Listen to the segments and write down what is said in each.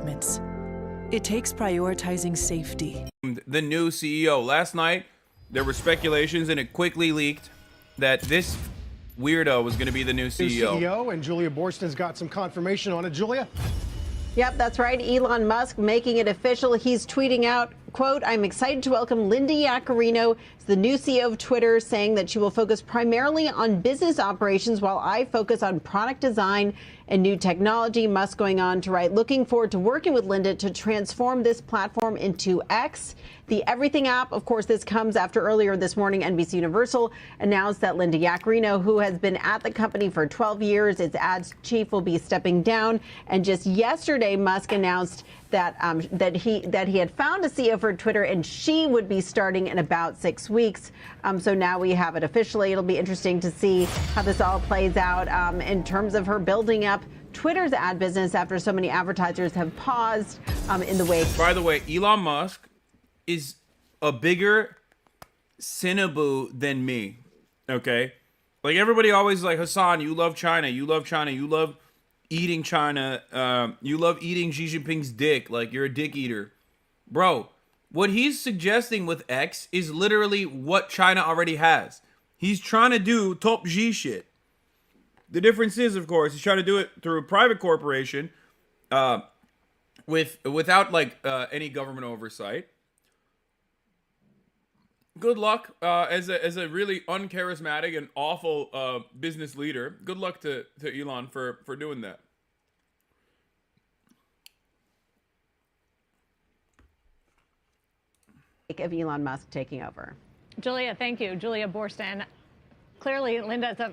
commitments. It takes prioritizing safety. The new CEO. Last night, there were speculations, and it quickly leaked that this weirdo was going to be the new CEO. CEO, and Julia Borston's got some confirmation on it. Julia? Yep, that's right. Elon Musk making it official. He's tweeting out, quote, "I'm excited to welcome Linda Yaccarino as the new CEO of Twitter, saying that she will focus primarily on business operations while I focus on product design and new technology." Musk going on to write, "Looking forward to working with Linda to transform this platform into X, the everything app." Of course, this comes after earlier this morning, NBC Universal announced that Linda Yaccarino, who has been at the company for 12 years, its ads chief, will be stepping down. And just yesterday, Musk announced that he had found a CEO for Twitter, and she would be starting in about 6 weeks. So now we have it officially. It'll be interesting to see how this all plays out in terms of her building up Twitter's ad business after so many advertisers have paused in the wake. By the way, Elon Musk is a bigger Cinnaboo than me. Okay? Like, everybody always like, Hassan, you love China. You love China. You love eating China. You love eating Xi Jinping's dick. Like, you're a dick eater. Bro, what he's suggesting with X is literally what China already has. He's trying to do top Xi shit. The difference is, of course, he's trying to do it through a private corporation without like any government oversight. Good luck as a really uncharismatic and awful business leader. Good luck to Elon for doing that. Of Elon Musk taking over. Julia, thank you. Julia Borston. Clearly,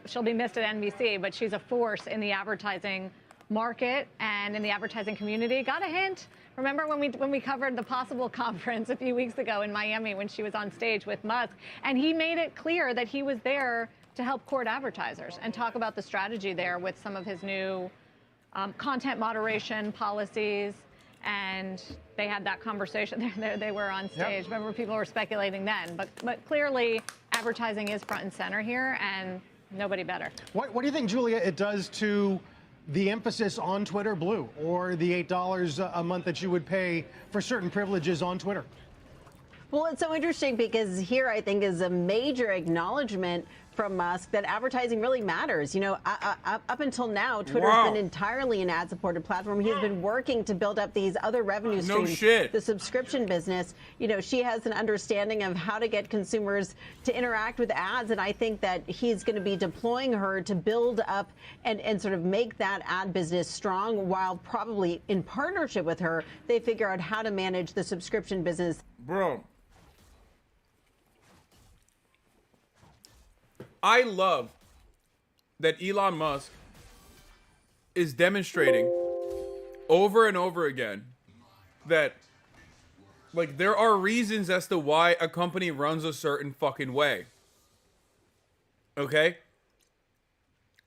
she'll be missed at NBC, but she's a force in the advertising market and in the advertising community. Got a hint? Remember when we covered the possible conference a few weeks ago in Miami when she was on stage with Musk, and he made it clear that he was there to help court advertisers and talk about the strategy there with some of his new content moderation policies. And they had that conversation. They were on stage. Yep. Remember, people were speculating then. But clearly, advertising is front and center here, and nobody better. What do you think, Julia, it does to the emphasis on Twitter Blue, or the $8 a month that you would pay for certain privileges on Twitter? Well, it's so interesting because here, I think, is a major acknowledgement from Musk that advertising really matters. You know, up until now, Twitter's been entirely an ad-supported platform. He's been working to build up these other revenue streams. No shit. The subscription business. You know, she has an understanding of how to get consumers to interact with ads, and I think that he's going to be deploying her to build up and sort of make that ad business strong, while probably in partnership with her, they figure out how to manage the subscription business. Bro. I love that Elon Musk is demonstrating over and over again that, like, there are reasons as to why a company runs a certain fucking way. Okay?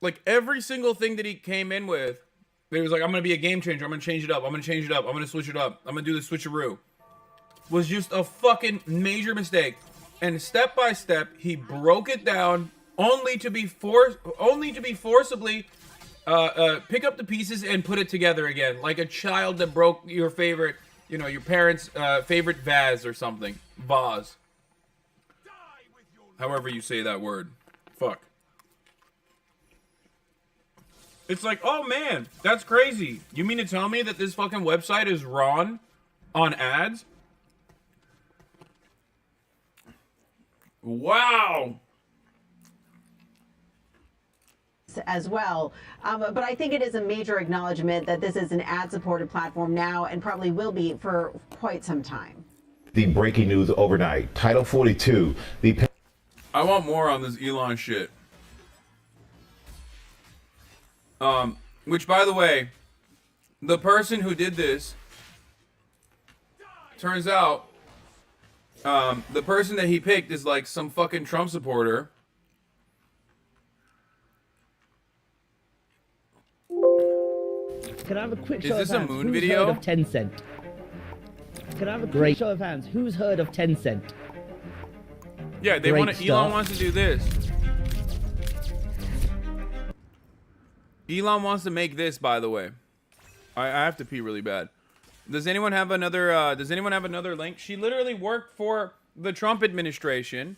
Like, every single thing that he came in with, he was like, I'm going to be a game changer. I'm going to change it up. I'm going to change it up. I'm going to switch it up. I'm going to do the switcheroo. Was just a fucking major mistake. And step by step, he broke it down only to be forcibly pick up the pieces and put it together again, like a child that broke your favorite, you know, your parents' favorite vase or something. Vase. However you say that word. Fuck. It's like, oh man, that's crazy. You mean to tell me that this fucking website is wrong on ads? Wow. As well. But I think it is a major acknowledgement that this is an ad-supported platform now and probably will be for quite some time. The breaking news overnight. Title 42. I want more on this Elon shit. Which, by the way, the person who did this, turns out, the person that he picked is like some fucking Trump supporter. Can I have a quick show of hands? Is this a moon Who's video? Heard of Tencent? Can I have a quick show of hands? Who's heard of Tencent? Yeah, they want to. Elon wants to do this. Elon wants to make this, by the way. I have to pee really bad. Does anyone have another? Does anyone have another link? She literally worked for the Trump administration.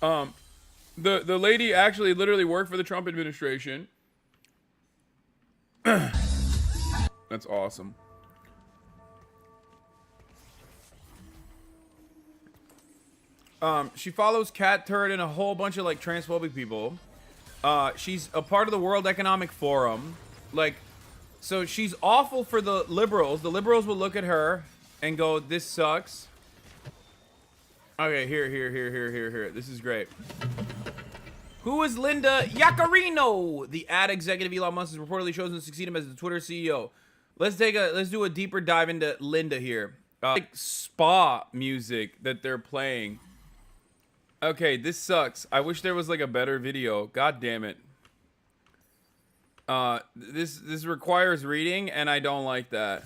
The lady actually literally worked for the Trump administration. That's awesome. She follows Cat Turd and a whole bunch of like transphobic people. She's a part of the World Economic Forum. Like, so she's awful for the liberals. The liberals will look at her and go, "This sucks." Okay, here. This is great. Who is Linda Yaccarino? The ad executive Elon Musk has reportedly chosen to succeed him as the Twitter CEO. Let's do a deeper dive into Linda here. Like spa music that they're playing. Okay, this sucks. I wish there was like a better video. God damn it. This requires reading, and I don't like that.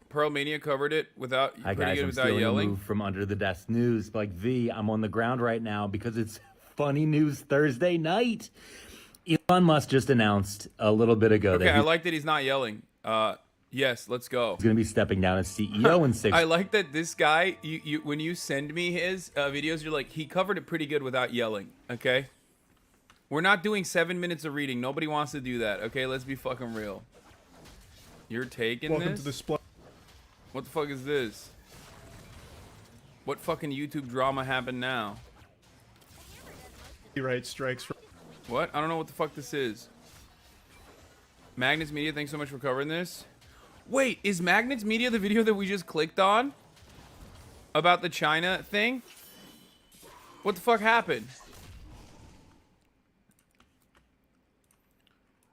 Pearl Mania covered it without Hi pretty guys, good I'm without stealing yelling. a move from Under the Desk News. Like V, I'm on the ground right now because it's funny news Thursday night. Elon Musk just announced a little bit ago Okay, that I he's like that he's not yelling. Yes, let's go. going to be stepping down as CEO in 6 I like that this guy, you when you send me his videos, you're like, he covered it pretty good without yelling, okay? We're not doing 7 minutes of reading. Nobody wants to do that, okay? Let's be fucking real. You're taking Welcome this? to the split. What the fuck is this? What fucking YouTube drama happened now? Right strikes. What? I don't know what the fuck this is. Magnets Media, thanks so much for covering this. Wait, is Magnets Media the video that we just clicked on? About the China thing? What the fuck happened?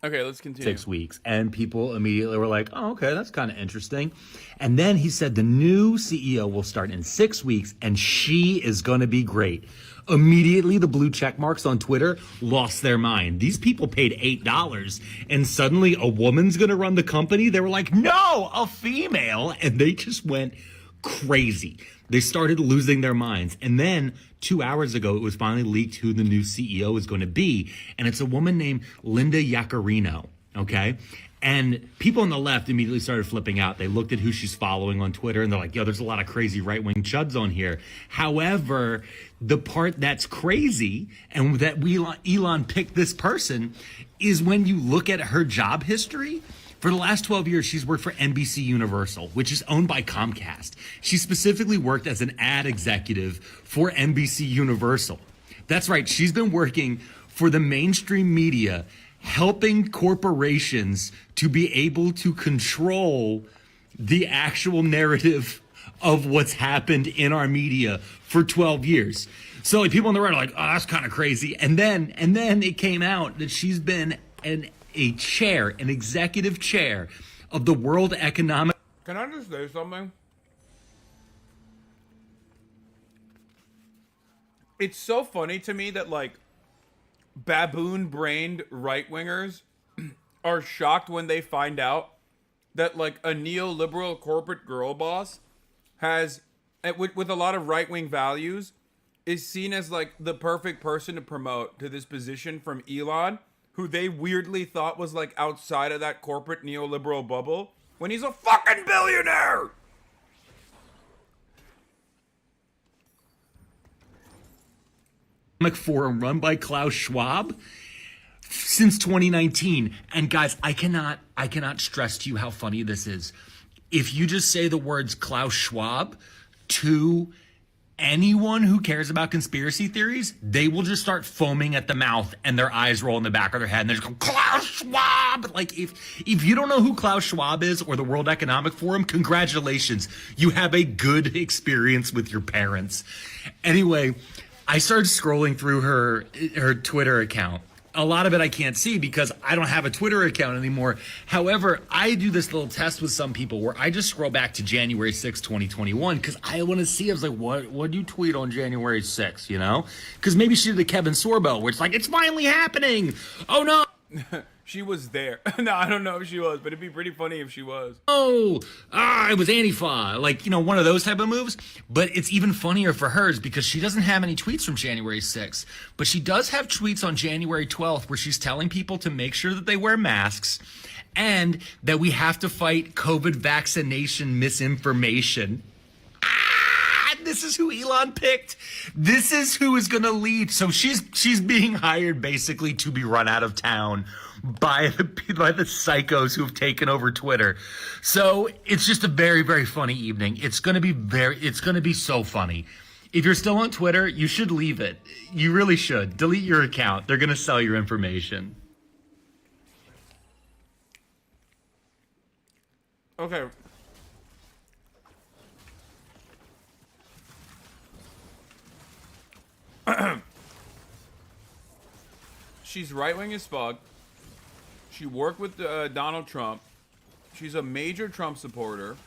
Okay, let's continue. 6 weeks, and people immediately were like, oh, okay, that's kind of interesting. And then he said the new CEO will start in 6 weeks, and she is going to be great. Immediately, the blue check marks on Twitter lost their mind. These people paid $8, and suddenly a woman's going to run the company. They were like, no, a female. And they just went crazy. They started losing their minds. And then 2 hours ago, it was finally leaked who the new CEO is going to be. And it's a woman named Linda Yaccarino. Okay. And people on the left immediately started flipping out. They looked at who she's following on Twitter and they're like, yo, there's a lot of crazy right-wing chuds on here. However, the part that's crazy and that Elon picked this person is when you look at her job history. For the last 12 years, she's worked for NBC Universal, which is owned by Comcast. She specifically worked as an ad executive for NBC Universal. That's right. She's been working for the mainstream media, helping corporations to be able to control the actual narrative of what's happened in our media for 12 years. So like people on the right are like, oh, that's kind of crazy. And then it came out that she's been an executive chair of the World Economic. Can I just say something? It's so funny to me that like baboon-brained right-wingers are shocked when they find out that like a neoliberal corporate girl boss has, with a lot of right-wing values, is seen as like the perfect person to promote to this position from Elon, who they weirdly thought was like outside of that corporate neoliberal bubble, when he's a fucking billionaire. Forum run by Klaus Schwab since 2019. And guys, I cannot stress to you how funny this is. If you just say the words Klaus Schwab to anyone who cares about conspiracy theories, they will just start foaming at the mouth and their eyes roll in the back of their head and they just go, Klaus Schwab! Like, if you don't know who Klaus Schwab is or the World Economic Forum, congratulations. You have a good experience with your parents. Anyway, I started scrolling through her Twitter account. A lot of it I can't see because I don't have a Twitter account anymore. However, I do this little test with some people where I just scroll back to January 6, 2021, because I want to see. I was like, what do you tweet on January 6th, you know? Because maybe she did the Kevin Sorbo, where it's like, it's finally happening. Oh, no. she was there. No, I don't know if she was, but it'd be pretty funny if she was. It was Antifa. Like, one of those type of moves. But it's even funnier for hers because she doesn't have any tweets from January 6th. But she does have tweets on January 12th where she's telling people to make sure that they wear masks and that we have to fight COVID vaccination misinformation. This is who Elon picked. This is who is going to lead. So she's being hired basically to be run out of town by the psychos who have taken over Twitter. So it's just a very, very funny evening. It's going to be so funny. If you're still on Twitter, you should leave it. You really should. Delete your account. They're going to sell your information. Okay. She's right-wing as fuck. She worked with Donald Trump. She's a major Trump supporter.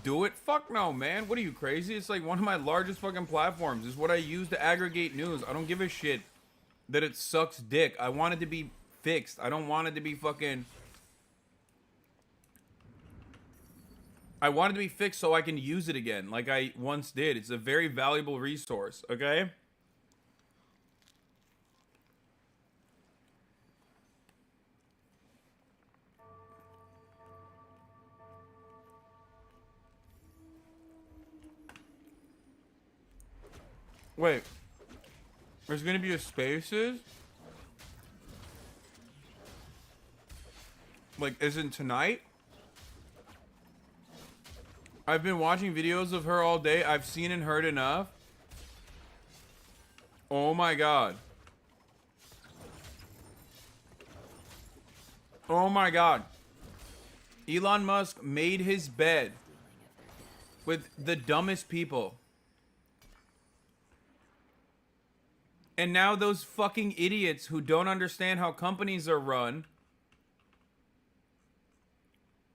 Do it? Fuck no, man. What are you, crazy? It's like one of my largest fucking platforms. It's what I use to aggregate news. I don't give a shit that it sucks dick. I want it to be fixed. I don't want it to be fucking... I want it to be fixed so I can use it again like I once did. It's a very valuable resource, okay? Wait. There's gonna be a Spaces? Like, isn't tonight? I've been watching videos of her all day. I've seen and heard enough. Oh my god. Oh my god. Elon Musk made his bed with the dumbest people. And now those fucking idiots who don't understand how companies are run.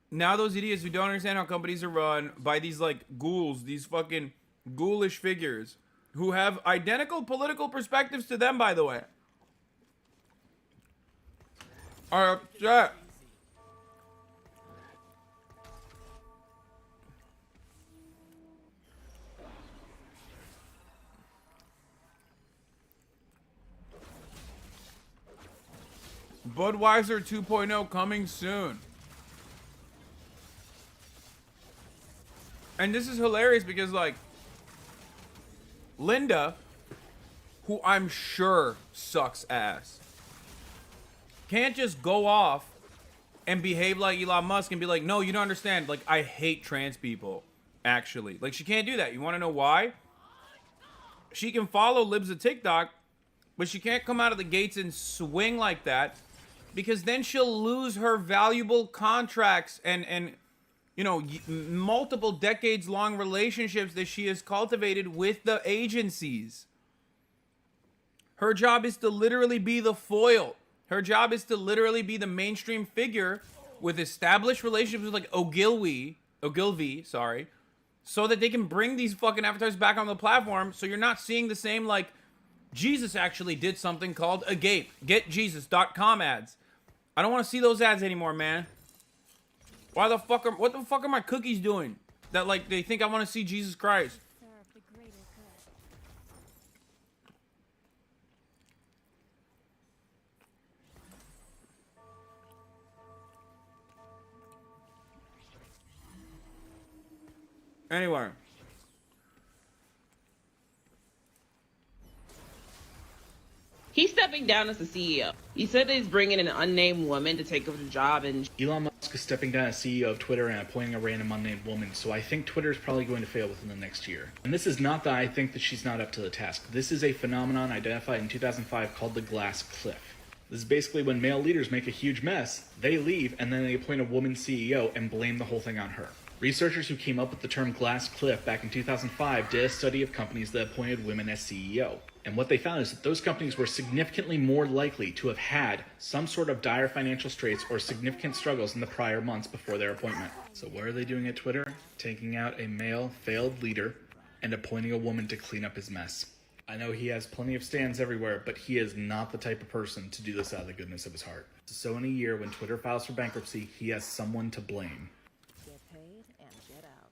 Now those idiots who don't understand how companies are run by these like ghouls, these fucking ghoulish figures who have identical political perspectives to them, by the way, are upset. Budweiser 2.0 coming soon. And this is hilarious because, like, Linda, who I'm sure sucks ass, can't just go off and behave like Elon Musk and be like, no, you don't understand. Like, I hate trans people, actually. Like, she can't do that. You want to know why? She can follow libs of TikTok, but she can't come out of the gates and swing like that because then she'll lose her valuable contracts and you know, multiple decades-long relationships that she has cultivated with the agencies. Her job is to literally be the foil. Her job is to literally be the mainstream figure with established relationships with like Ogilvy, so that they can bring these fucking advertisers back on the platform so you're not seeing the same, like, Jesus actually did something called Agape, getjesus.com ads. I don't want to see those ads anymore, man. What the fuck are my cookies doing? That, like, they think I want to see Jesus Christ. Anyway. He's stepping down as the CEO. He said that he's bringing an unnamed woman to take over the job, and Elon Musk is stepping down as CEO of Twitter and appointing a random unnamed woman, so I think Twitter is probably going to fail within the next year. And this is not that I think that she's not up to the task. This is a phenomenon identified in 2005 called the glass cliff. This is basically when male leaders make a huge mess, they leave, and then they appoint a woman CEO and blame the whole thing on her. Researchers who came up with the term glass cliff back in 2005 did a study of companies that appointed women as CEO. And what they found is that those companies were significantly more likely to have had some sort of dire financial straits or significant struggles in the prior months before their appointment. So what are they doing at Twitter? Taking out a male failed leader and appointing a woman to clean up his mess. I know he has plenty of stands everywhere, but he is not the type of person to do this out of the goodness of his heart. So in a year when Twitter files for bankruptcy, he has someone to blame. Get paid and get out.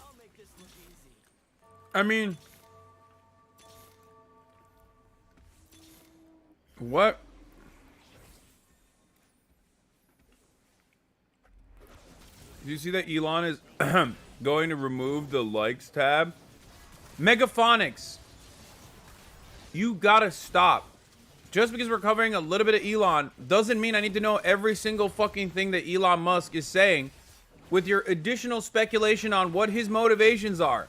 I'll make this look easy. I mean, what? Do you see that Elon is going to remove the likes tab? Megaphonics, you gotta stop. Just because we're covering a little bit of Elon doesn't mean I need to know every single fucking thing that Elon Musk is saying with your additional speculation on what his motivations are.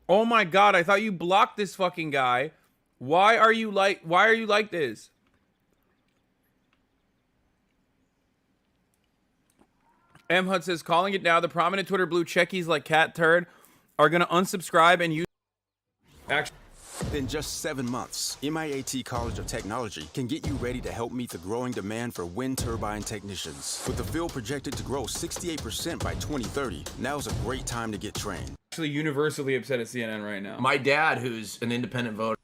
Oh my god, I thought you blocked this fucking guy. Why are you like this? M. Hud says, calling it now, the prominent Twitter blue checkies like Cat Turd are going to unsubscribe and use... Actually, in just 7 months, MIAT College of Technology can get you ready to help meet the growing demand for wind turbine technicians. With the field projected to grow 68% by 2030, now's a great time to get trained. Actually universally upset at CNN right now. My dad, who's an independent voter,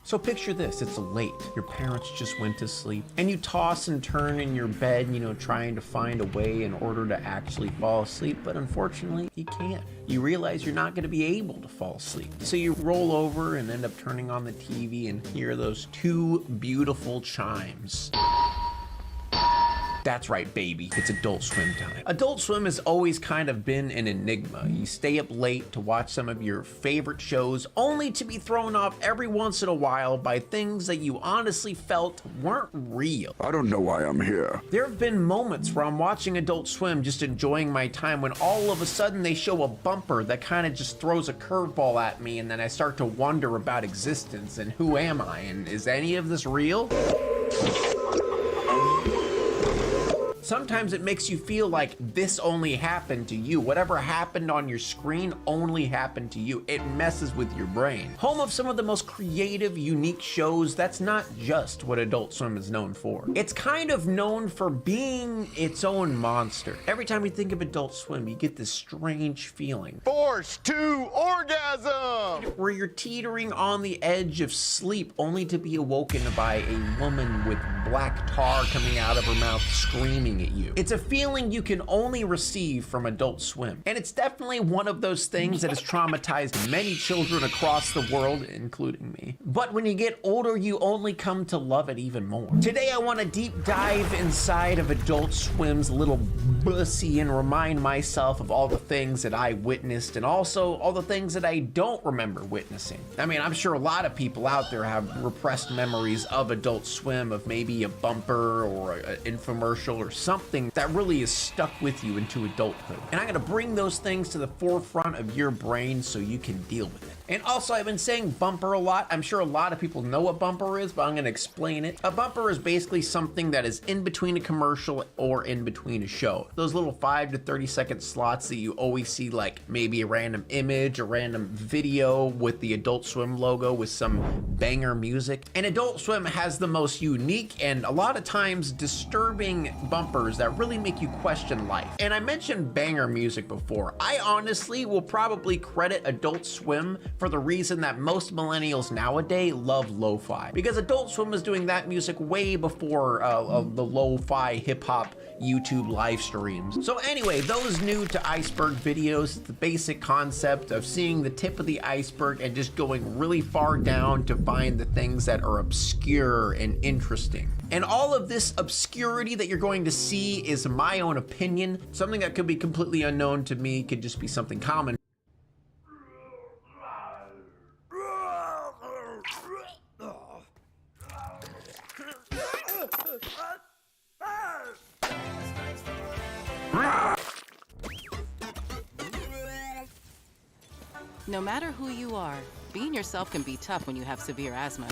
So picture this, it's late, your parents just went to sleep, and you toss and turn in your bed, trying to find a way in order to actually fall asleep, but unfortunately, you can't. You realize you're not gonna be able to fall asleep. So you roll over and end up turning on the TV and hear those two beautiful chimes. That's right, baby. It's Adult Swim time. Adult Swim has always kind of been an enigma. You stay up late to watch some of your favorite shows, only to be thrown off every once in a while by things that you honestly felt weren't real. I don't know why I'm here. There have been moments where I'm watching Adult Swim, just enjoying my time, when all of a sudden they show a bumper that kind of just throws a curveball at me, and then I start to wonder about existence and who am I, and is any of this real? Sometimes it makes you feel like this only happened to you. Whatever happened on your screen only happened to you. It messes with your brain. Home of some of the most creative, unique shows, that's not just what Adult Swim is known for. It's kind of known for being its own monster. Every time you think of Adult Swim, you get this strange feeling. Force to orgasm! Where you're teetering on the edge of sleep only to be awoken by a woman with black tar coming out of her mouth screaming at you. It's a feeling you can only receive from Adult Swim. And it's definitely one of those things that has traumatized many children across the world, including me. But when you get older, you only come to love it even more. Today, I want to deep dive inside of Adult Swim's little bussy and remind myself of all the things that I witnessed and also all the things that I don't remember witnessing. I mean, I'm sure a lot of people out there have repressed memories of Adult Swim, of maybe a bumper or an infomercial or something that really is stuck with you into adulthood. And I'm gonna bring those things to the forefront of your brain so you can deal with it. And also, I've been saying bumper a lot. I'm sure a lot of people know what bumper is, but I'm gonna explain it. A bumper is basically something that is in between a commercial or in between a show. Those little 5 to 30 second slots that you always see, like maybe a random image, a random video with the Adult Swim logo with some banger music. And Adult Swim has the most unique and a lot of times disturbing bumpers that really make you question life. And I mentioned banger music before. I honestly will probably credit Adult Swim for the reason that most millennials nowadays love lo-fi, because Adult Swim was doing that music way before the lo-fi hip-hop YouTube live streams. So anyway, those new to iceberg videos, the basic concept of seeing the tip of the iceberg and just going really far down to find the things that are obscure and interesting. And all of this obscurity that you're going to see is my own opinion. Something that could be completely unknown to me could just be something common. No matter who you are, being yourself can be tough when you have severe asthma.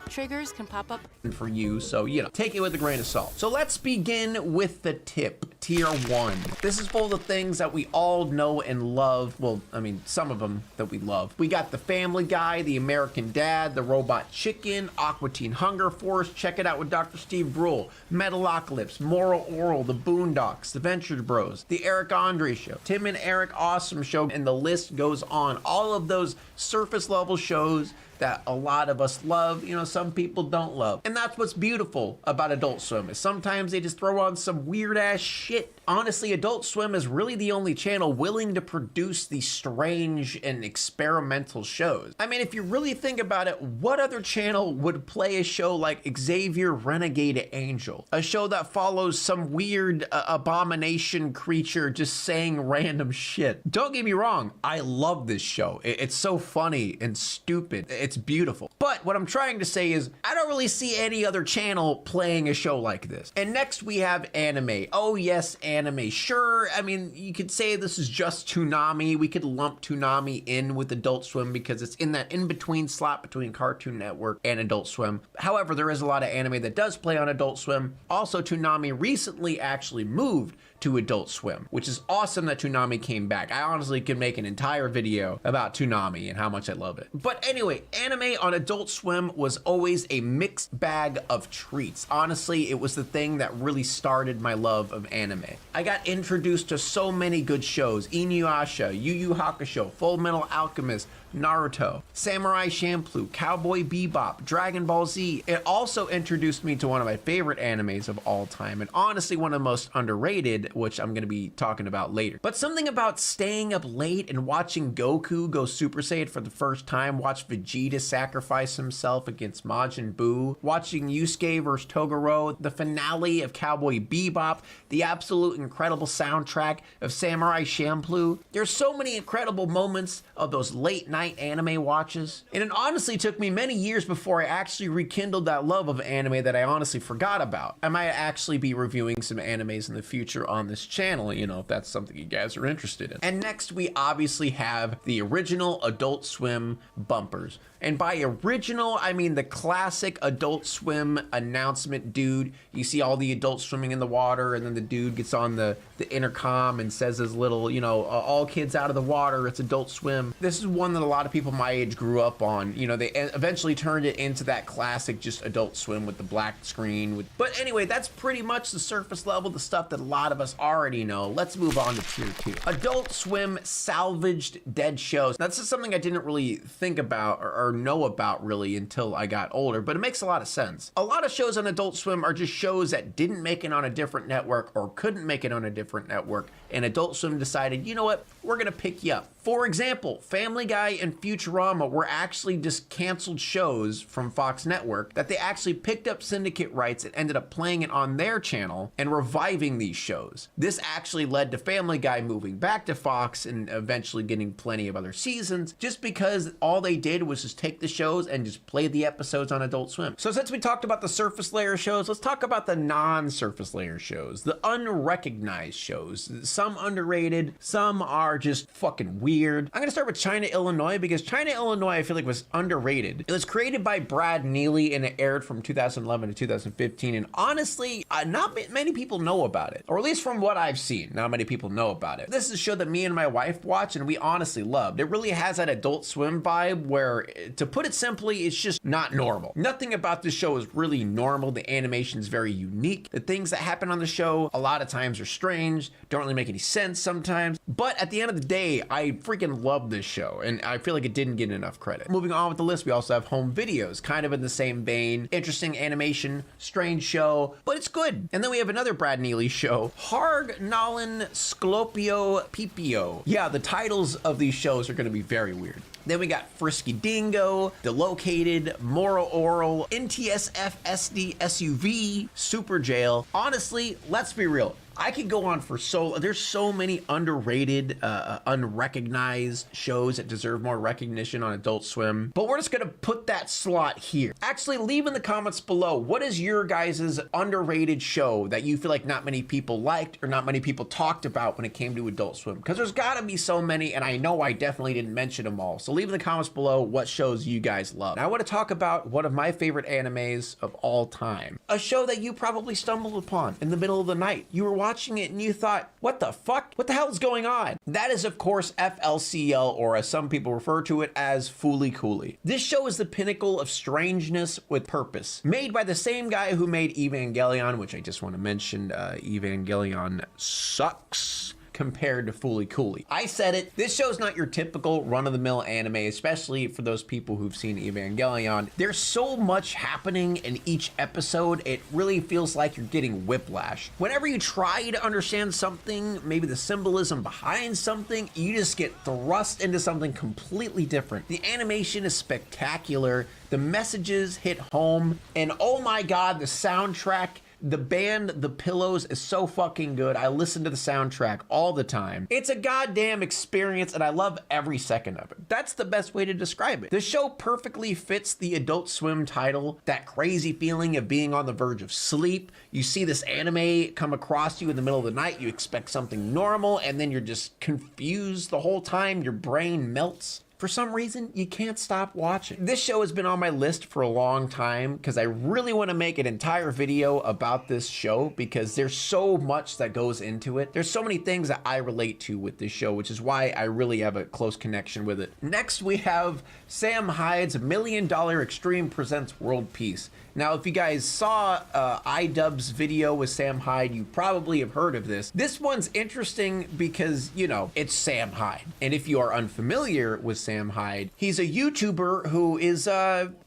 Triggers can pop up For you, so take it with a grain of salt. So let's begin with the tip. Tier 1. This is full of the things that we all know and love. Well, I mean, some of them that we love. We got the Family Guy, the American Dad, the Robot Chicken, Aqua Teen Hunger Force, Check It Out with Dr. Steve Brule, Metalocalypse, Moral Oral, the Boondocks, the Venture Bros, the Eric Andre Show, Tim and Eric Awesome Show, and the list goes on. All of those surface level shows that a lot of us love, you know, some people don't love. And that's what's beautiful about Adult Swim, is sometimes they just throw on some weird ass shit. Honestly, Adult Swim is really the only channel willing to produce these strange and experimental shows. I mean, if you really think about it, what other channel would play a show like Xavier Renegade Angel? A show that follows some weird abomination creature just saying random shit. Don't get me wrong, I love this show. It's so funny and stupid. It's beautiful. But what I'm trying to say is, I don't really see any other channel playing a show like this. And next we have anime. Oh yes, anime. Sure, I mean, you could say this is just Toonami. We could lump Toonami in with Adult Swim because it's in that in-between slot between Cartoon Network and Adult Swim. However, there is a lot of anime that does play on Adult Swim. Also, Toonami recently actually moved to Adult Swim, which is awesome that Toonami came back. I honestly could make an entire video about Toonami and how much I love it. But anyway, anime on Adult Swim was always a mixed bag of treats. Honestly, it was the thing that really started my love of anime. I got introduced to so many good shows: Inuyasha, Yu Yu Hakusho, Full Metal Alchemist, Naruto, Samurai Champloo, Cowboy Bebop, Dragon Ball Z. It also introduced me to one of my favorite animes of all time, and honestly one of the most underrated, which I'm going to be talking about later. But something about staying up late and watching Goku go Super Saiyan for the first time, watch Vegeta sacrifice himself against Majin Buu, watching Yusuke vs. Toguro, the finale of Cowboy Bebop, the absolute incredible soundtrack of Samurai Champloo. There's so many incredible moments of those late night anime watches, and it honestly took me many years before I actually rekindled that love of anime that I honestly forgot about. I might actually be reviewing some animes in the future on this channel, you know, if that's something you guys are interested in. And next we obviously have the original Adult Swim bumpers. And by original, I mean the classic Adult Swim announcement dude. You see all the adults swimming in the water, and then the dude gets on the intercom and says his little, you know, all kids out of the water, it's Adult Swim. This is one that a lot of people my age grew up on. You know, they eventually turned it into that classic just Adult Swim with the black screen. But anyway, that's pretty much the surface level, the stuff that a lot of us already know. Let's move on to Tier 2. Adult Swim salvaged dead shows. Now, this is something I didn't really think about or know about really until I got older, but it makes a lot of sense. A lot of shows on Adult Swim are just shows that didn't make it on a different network or couldn't make it on a different network, and Adult Swim decided, you know what, we're gonna pick you up. For example, Family Guy and Futurama were actually just canceled shows from Fox Network that they actually picked up syndicate rights and ended up playing it on their channel and reviving these shows. This actually led to Family Guy moving back to Fox and eventually getting plenty of other seasons, just because all they did was just take the shows and just play the episodes on Adult Swim. So since we talked about the surface layer shows, let's talk about the non-surface layer shows, the unrecognized shows. Some underrated, some are just fucking weird. I'm gonna start with China, Illinois, because China, Illinois, I feel like was underrated. It was created by Brad Neely and it aired from 2011 to 2015, and honestly, not many people know about it, or at least from what I've seen, not many people know about it. This is a show that me and my wife watch and we honestly loved. It really has that Adult Swim vibe where, to put it simply, it's just not normal. Nothing about this show is really normal. The animation is very unique. The things that happen on the show a lot of times are strange, don't really make any sense sometimes, but at the end of the day, I freaking love this show and I feel like it didn't get enough credit. Moving on with the list, we also have Home Videos, kind of in the same vein. Interesting animation, strange show, but it's good. And then we have another Brad Neely show, Harg Nalin Sklopio Pipio. Yeah, the titles of these shows are gonna be very weird. Then we got Frisky Dingo, The Located, Moral Oral, NTSF SD SUV, Super Jail. Honestly, let's be real. I could go on for there's so many underrated, unrecognized shows that deserve more recognition on Adult Swim, but we're just gonna put that slot here. Actually, leave in the comments below, what is your guys' underrated show that you feel like not many people liked or not many people talked about when it came to Adult Swim? Because there's gotta be so many, and I know I definitely didn't mention them all. So leave in the comments below what shows you guys love. Now I wanna talk about one of my favorite animes of all time. A show that you probably stumbled upon in the middle of the night. You were watching watching it and you thought, what the fuck? What the hell is going on? That is, of course, FLCL, or as some people refer to it as Fooly Cooley. This show is the pinnacle of strangeness with purpose. Made by the same guy who made Evangelion, which I just want to mention, Evangelion sucks compared to Fooly Cooley. I said it, this show's not your typical run-of-the-mill anime, especially for those people who've seen Evangelion. There's so much happening in each episode, it really feels like you're getting whiplash. Whenever you try to understand something, maybe the symbolism behind something, you just get thrust into something completely different. The animation is spectacular, the messages hit home, and oh my god, the soundtrack. The band The Pillows is so fucking good. I listen to the soundtrack all the time. It's a goddamn experience and I love every second of it. That's the best way to describe it. The show perfectly fits the Adult Swim title, that crazy feeling of being on the verge of sleep. You see this anime come across you in the middle of the night, you expect something normal, and then you're just confused the whole time. Your brain melts. For some reason, you can't stop watching. This show has been on my list for a long time because I really want to make an entire video about this show because there's so much that goes into it. There's so many things that I relate to with this show, which is why I really have a close connection with it. Next, we have Sam Hyde's $1 Million Extreme Presents World Peace. Now, if you guys saw iDubbbz's video with Sam Hyde, you probably have heard of this. This one's interesting because, you know, it's Sam Hyde. And if you are unfamiliar with Sam Hyde, he's a YouTuber who is,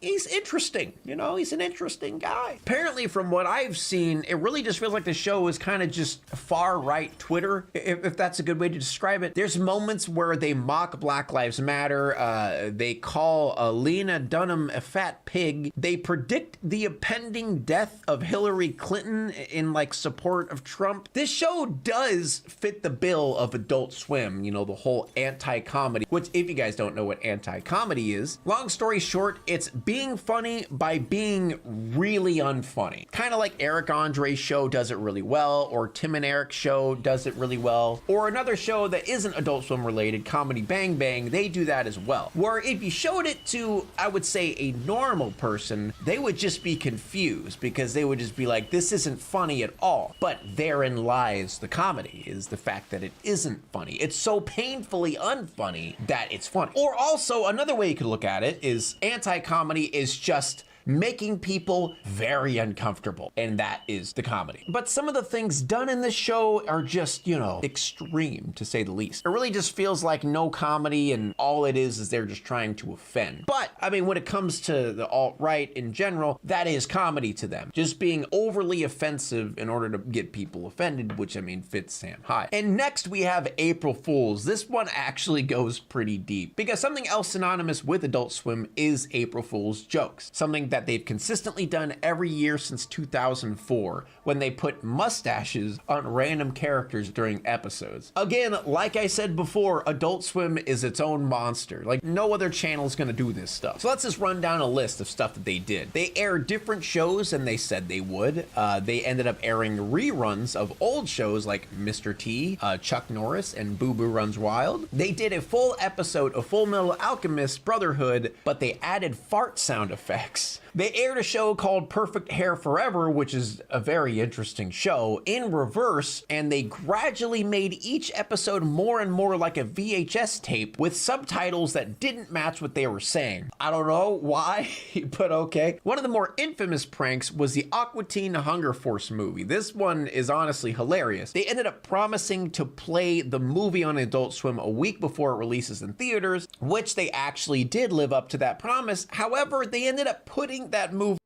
he's interesting. You know, he's an interesting guy. Apparently, from what I've seen, it really just feels like the show is kind of just far-right Twitter, if that's a good way to describe it. There's moments where they mock Black Lives Matter. They call Lena Dunham a fat pig. They predict the impending death of Hillary Clinton in like support of Trump. This show does fit the bill of Adult Swim, you know, the whole anti-comedy, which if you guys don't know what anti-comedy is, long story short, it's being funny by being really unfunny. Kind of like Eric Andre's show does it really well, or Tim and Eric's show does it really well, or another show that isn't Adult Swim related, Comedy Bang Bang, they do that as well. Where if you showed it to, I would say, a normal person, they would just be confused because they would just be like, this isn't funny at all. But therein lies the comedy, is the fact that it isn't funny. It's so painfully unfunny that it's funny. Or also, another way you could look at it is anti-comedy is just making people very uncomfortable, and that is the comedy. But some of the things done in this show are just, you know, extreme to say the least. It really just feels like no comedy, and all it is they're just trying to offend. But I mean, when it comes to the alt-right in general, that is comedy to them, just being overly offensive in order to get people offended, which I mean fits Sam Hyde. And next we have April Fools. This one actually goes pretty deep because something else synonymous with Adult Swim is April Fool's jokes, something that they've consistently done every year since 2004 when they put mustaches on random characters during episodes. Again, like I said before, Adult Swim is its own monster. Like no other channel is gonna do this stuff. So let's just run down a list of stuff that they did. They aired different shows than they said they would. They ended up airing reruns of old shows like Mr. T, Chuck Norris, and Boo Boo Runs Wild. They did a full episode of Full Metal Alchemist Brotherhood, but they added fart sound effects. They aired a show called Perfect Hair Forever, which is a very interesting show, in reverse, and they gradually made each episode more and more like a VHS tape with subtitles that didn't match what they were saying. I don't know why, but okay. One of the more infamous pranks was the Aqua Teen Hunger Force movie. This one is honestly hilarious. They ended up promising to play the movie on Adult Swim a week before it releases in theaters, which they actually did live up to that promise. However, they ended up putting that movie.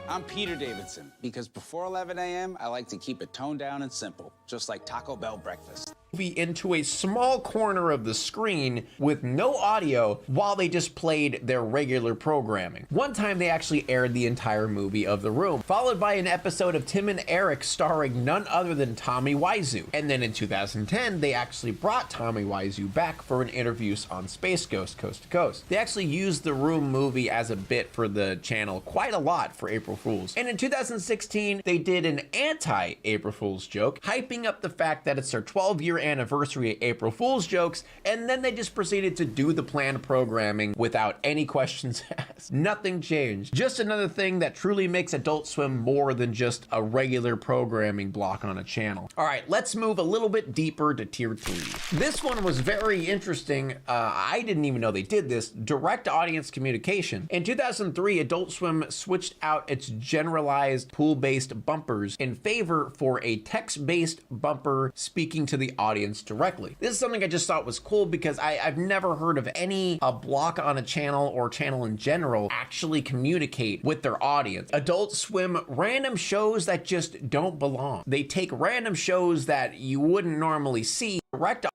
I'm Peter Davidson, because before 11 a.m., I like to keep it toned down and simple, just like Taco Bell breakfast. Into a small corner of the screen with no audio while they just played their regular programming. One time they actually aired the entire movie of The Room, followed by an episode of Tim and Eric starring none other than Tommy Wiseau. And then in 2010, they actually brought Tommy Wiseau back for an interview on Space Ghost Coast to Coast. They actually used The Room movie as a bit for the channel quite a lot for April Fools. And in 2016, they did an anti-April Fools joke, hyping up the fact that it's their 12-year anniversary April Fool's jokes, and then they just proceeded to do the planned programming without any questions asked. Nothing changed. Just another thing that truly makes Adult Swim more than just a regular programming block on a channel. All right, let's move a little bit deeper to tier 3. This one was very interesting. I didn't even know they did this. Direct audience communication. In 2003, Adult Swim switched out its generalized pool-based bumpers in favor for a text-based bumper speaking to the audience directly. This is something I just thought was cool because I've never heard of any block on a channel or channel in general actually communicate with their audience. Adult Swim random shows that just don't belong. They take random shows that you wouldn't normally see, direct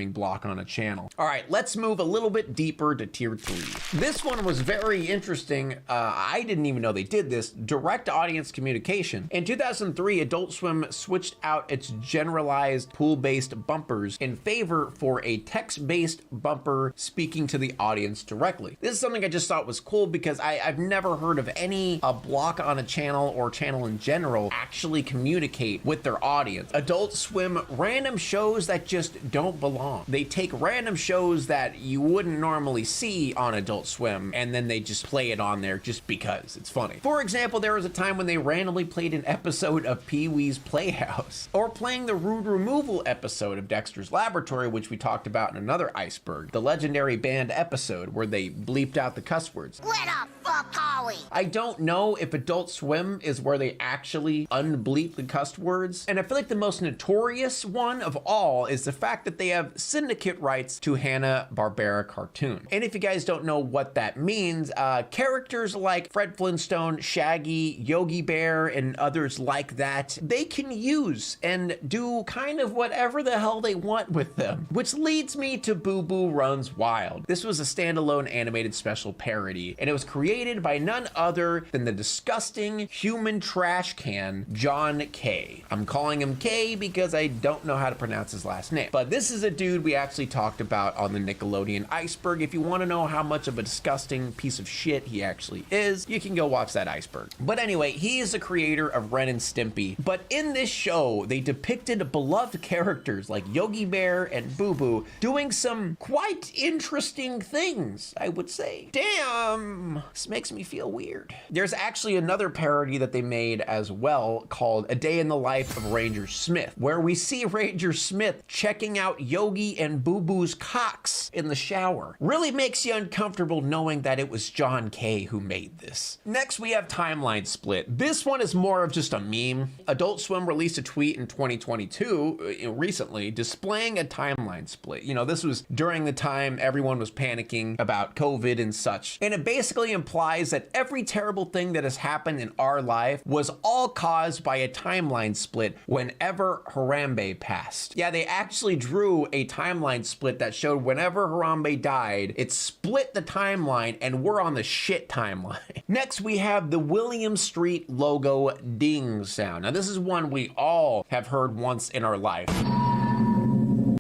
block on a channel. All right, let's move a little bit deeper to tier 3. This one was very interesting. I didn't even know they did this. Direct audience communication. In 2003, Adult Swim switched out its generalized pool-based bumpers in favor for a text-based bumper speaking to the audience directly. This is something I just thought was cool because I've never heard of any block on a channel or channel in general actually communicate with their audience. Adult Swim random shows that just don't belong. They take random shows that you wouldn't normally see on Adult Swim and then they just play it on there just because it's funny. For example, there was a time when they randomly played an episode of Pee-wee's Playhouse, or playing the rude removal episode of Dexter's Laboratory, which we talked about in another iceberg, the legendary banned episode where they bleeped out the cuss words. Where the fuck are we? I don't know if Adult Swim is where they actually unbleep the cuss words, and I feel like the most notorious one of all is the fact that they have syndicate rights to Hanna-Barbera cartoon. And if you guys don't know what that means, characters like Fred Flintstone, Shaggy, Yogi Bear, and others like that, they can use and do kind of whatever the hell they want with them. Which leads me to Boo Boo Runs Wild. This was a standalone animated special parody, and it was created by none other than the disgusting human trash can, John K. I'm calling him K because I don't know how to pronounce his last name. But this is a dude we actually talked about on the Nickelodeon iceberg. If you want to know how much of a disgusting piece of shit he actually is, you can go watch that iceberg. But anyway, he is the creator of Ren and Stimpy. But in this show, they depicted beloved characters like Yogi Bear and Boo Boo doing some quite interesting things, I would say. Damn, this makes me feel weird. There's actually another parody that they made as well called A Day in the Life of Ranger Smith, where we see Ranger Smith checking out Yogi and Boo Boo's cocks in the shower. Really makes you uncomfortable knowing that it was John K who made this. Next, we have Timeline Split. This one is more of just a meme. Adult Swim released a tweet in 2022, recently, displaying a timeline split. You know, this was during the time everyone was panicking about COVID and such. And it basically implies that every terrible thing that has happened in our life was all caused by a timeline split whenever Harambe passed. Yeah, they actually drew a timeline split that showed whenever Harambe died, it split the timeline and we're on the shit timeline. Next, we have the William Street logo ding sound. Now, this is one we all have heard once in our life.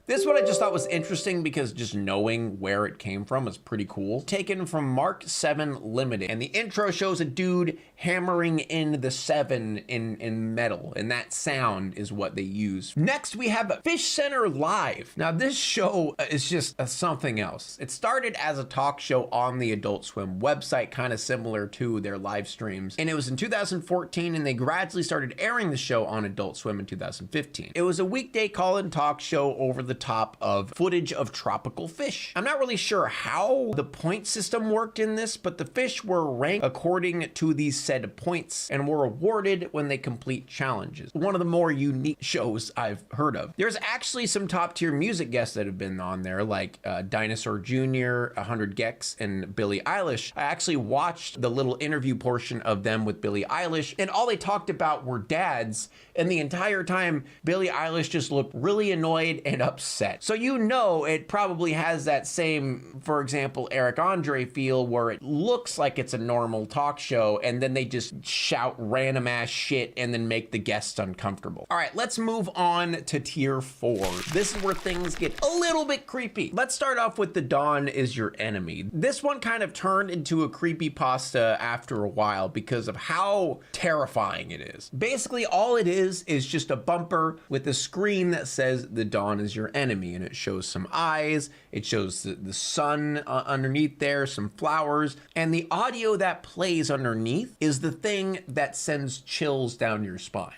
This one I just thought was interesting because just knowing where it came from is pretty cool. Taken from Mark 7 Limited, and the intro shows a dude hammering in the 7 in metal, and that sound is what they use. Next, we have Fish Center Live. Now, this show is just something else. It started as a talk show on the Adult Swim website, kind of similar to their live streams, and it was in 2014, and they gradually started airing the show on Adult Swim in 2015. It was a weekday call-in talk show over the top of footage of tropical fish. I'm not really sure how the point system worked in this, but the fish were ranked according to these said points and were awarded when they complete challenges. One of the more unique shows I've heard of. There's actually some top tier music guests that have been on there, like Dinosaur Jr., 100 Gex, and Billie Eilish. I actually watched the little interview portion of them with Billie Eilish, and all they talked about were dads, and the entire time Billie Eilish just looked really annoyed and upset set. So you know it probably has that same, for example, Eric Andre feel where it looks like it's a normal talk show and then they just shout random ass shit and then make the guests uncomfortable. All right, let's move on to tier 4. This is where things get a little bit creepy. Let's start off with the Dawn is your enemy. This one kind of turned into a creepypasta after a while because of how terrifying it is. Basically, all it is just a bumper with a screen that says the Dawn is your enemy, and it shows some eyes, it shows the sun underneath there, some flowers, and the audio that plays underneath is the thing that sends chills down your spine.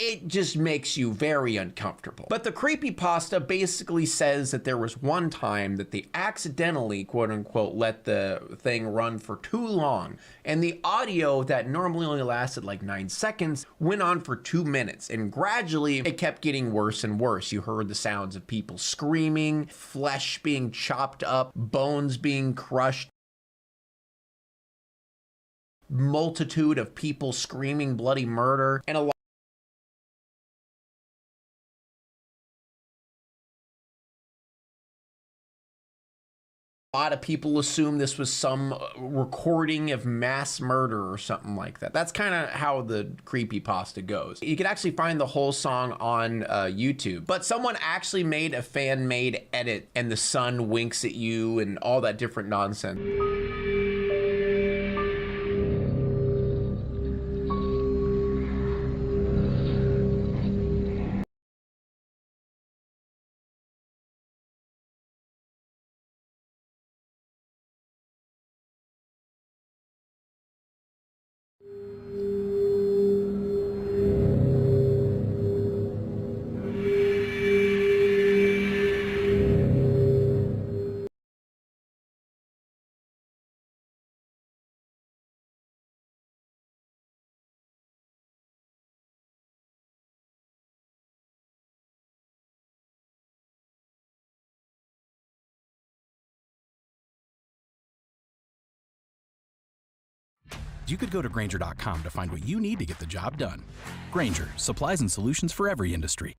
It just makes you very uncomfortable. But the creepypasta basically says that there was one time that they accidentally, quote unquote, let the thing run for too long. And the audio that normally only lasted like 9 seconds went on for 2 minutes. And gradually it kept getting worse and worse. You heard the sounds of people screaming, flesh being chopped up, bones being crushed, multitude of people screaming bloody murder, and a lot of people assume this was some recording of mass murder or something like that. That's kind of how the creepypasta goes. You can actually find the whole song on YouTube, but someone actually made a fan-made edit and the sun winks at you and all that different nonsense. You could go to Grainger.com to find what you need to get the job done. Grainger, supplies and solutions for every industry.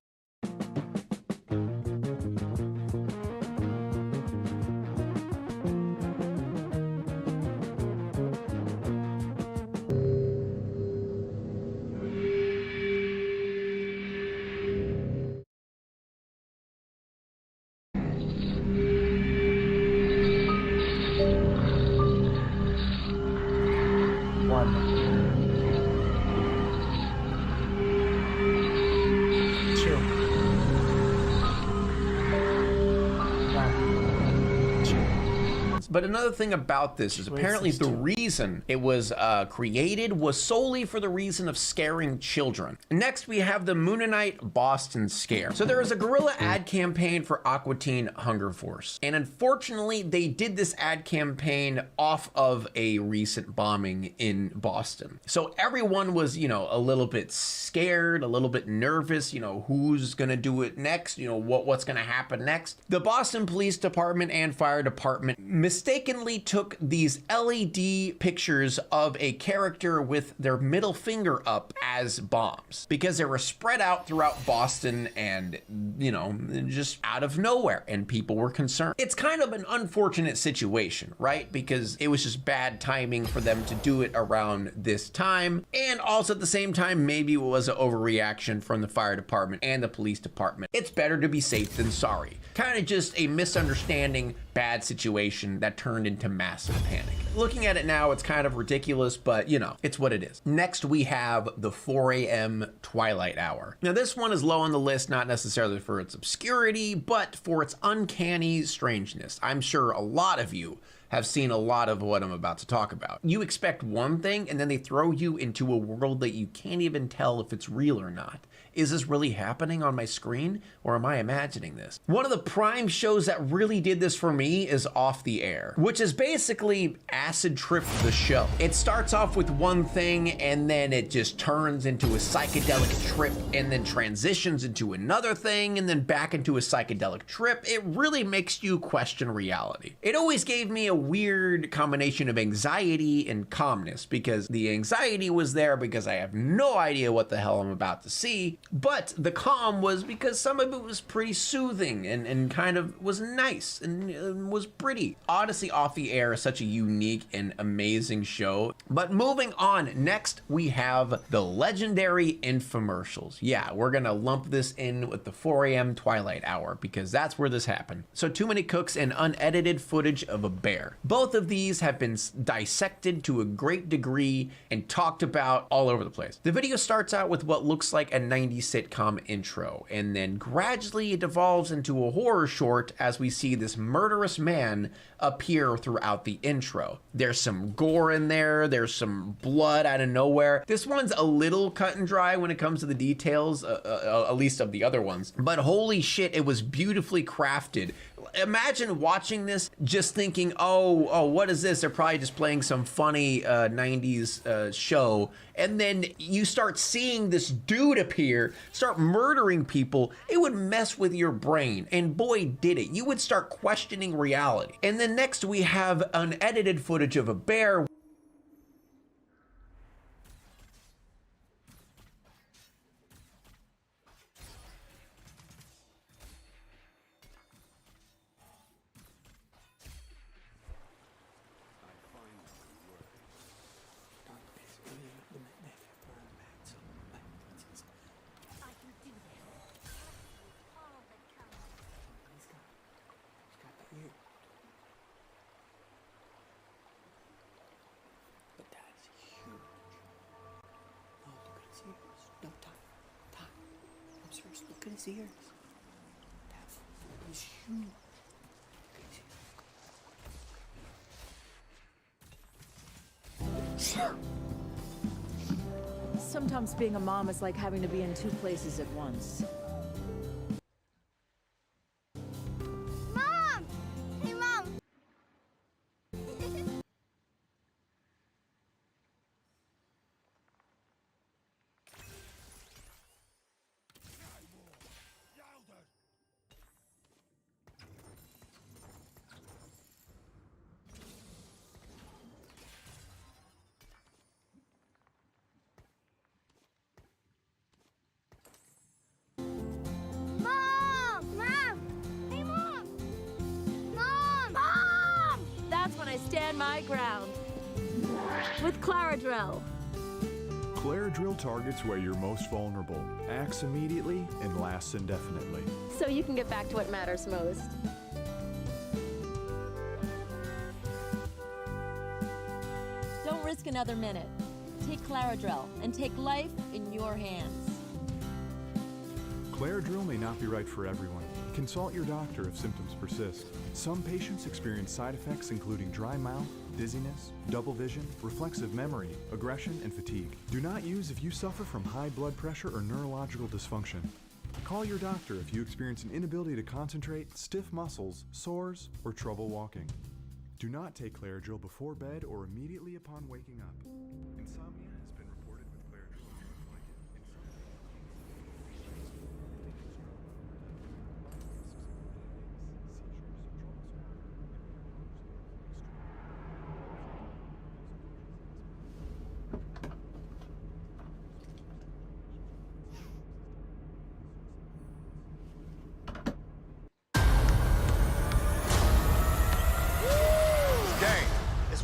But another thing about this is apparently the reason it was created was solely for the reason of scaring children. Next, we have the Moonanite Boston Scare. So there is a guerrilla ad campaign for Aqua Teen Hunger Force. And unfortunately, they did this ad campaign off of a recent bombing in Boston. So everyone was, you know, a little bit scared, a little bit nervous, you know, who's gonna do it next, you know, what's gonna happen next. The Boston Police Department and Fire Department mistakenly took these LED pictures of a character with their middle finger up as bombs because they were spread out throughout Boston and, you know, just out of nowhere, and people were concerned. It's kind of an unfortunate situation, right? Because it was just bad timing for them to do it around this time, and also at the same time, maybe it was an overreaction from the fire department and the police department. It's better to be safe than sorry. Kind of just a misunderstanding, bad situation that turned into massive panic. Looking at it now, it's kind of ridiculous, but you know, it's what it is. Next, we have the 4 a.m. Twilight Hour. Now, this one is low on the list, not necessarily for its obscurity, but for its uncanny strangeness. I'm sure a lot of you have seen a lot of what I'm about to talk about. You expect one thing, and then they throw you into a world that you can't even tell if it's real or not. Is this really happening on my screen, or am I imagining this? One of the prime shows that really did this for me is Off the Air, which is basically acid trip the show. It starts off with one thing, and then it just turns into a psychedelic trip, and then transitions into another thing, and then back into a psychedelic trip. It really makes you question reality. It always gave me a weird combination of anxiety and calmness, because the anxiety was there because I have no idea what the hell I'm about to see, But the calm was because some of it was pretty soothing and kind of was nice and was pretty. Odyssey Off the Air is such a unique and amazing show. But moving on, next we have the legendary infomercials. Yeah, we're gonna lump this in with the 4 a.m. Twilight Hour because that's where this happened. So Too Many Cooks and unedited footage of a bear. Both of these have been dissected to a great degree and talked about all over the place. The video starts out with what looks like a 90s sitcom intro, and then gradually it devolves into a horror short as we see this murderous man appear throughout the intro. There's some gore in there, there's some blood out of nowhere. This one's a little cut and dry when it comes to the details, at least of the other ones, but holy shit, it was beautifully crafted. Imagine watching this just thinking, oh, what is this? They're probably just playing some funny 90s show, and then you start seeing this dude appear, start murdering people. It would mess with your brain, and boy did it. You would start questioning reality. And then next we have unedited footage of a bear. Look at his ears. He's huge. Sometimes being a mom is like having to be in 2 places at once. Mom! Hey, Mom! I stand my ground. With Claradrel. Claradril targets where you're most vulnerable, acts immediately, and lasts indefinitely. So you can get back to what matters most. Don't risk another minute. Take Claradrel and take life in your hands. Claradril may not be right for everyone. Consult your doctor if symptoms persist. Some patients experience side effects including dry mouth, dizziness, double vision, reflexive memory, aggression, and fatigue. Do not use if you suffer from high blood pressure or neurological dysfunction. Call your doctor if you experience an inability to concentrate, stiff muscles, sores, or trouble walking. Do not take Claradril before bed or immediately upon waking up. Insomnia has been reported with Claradril.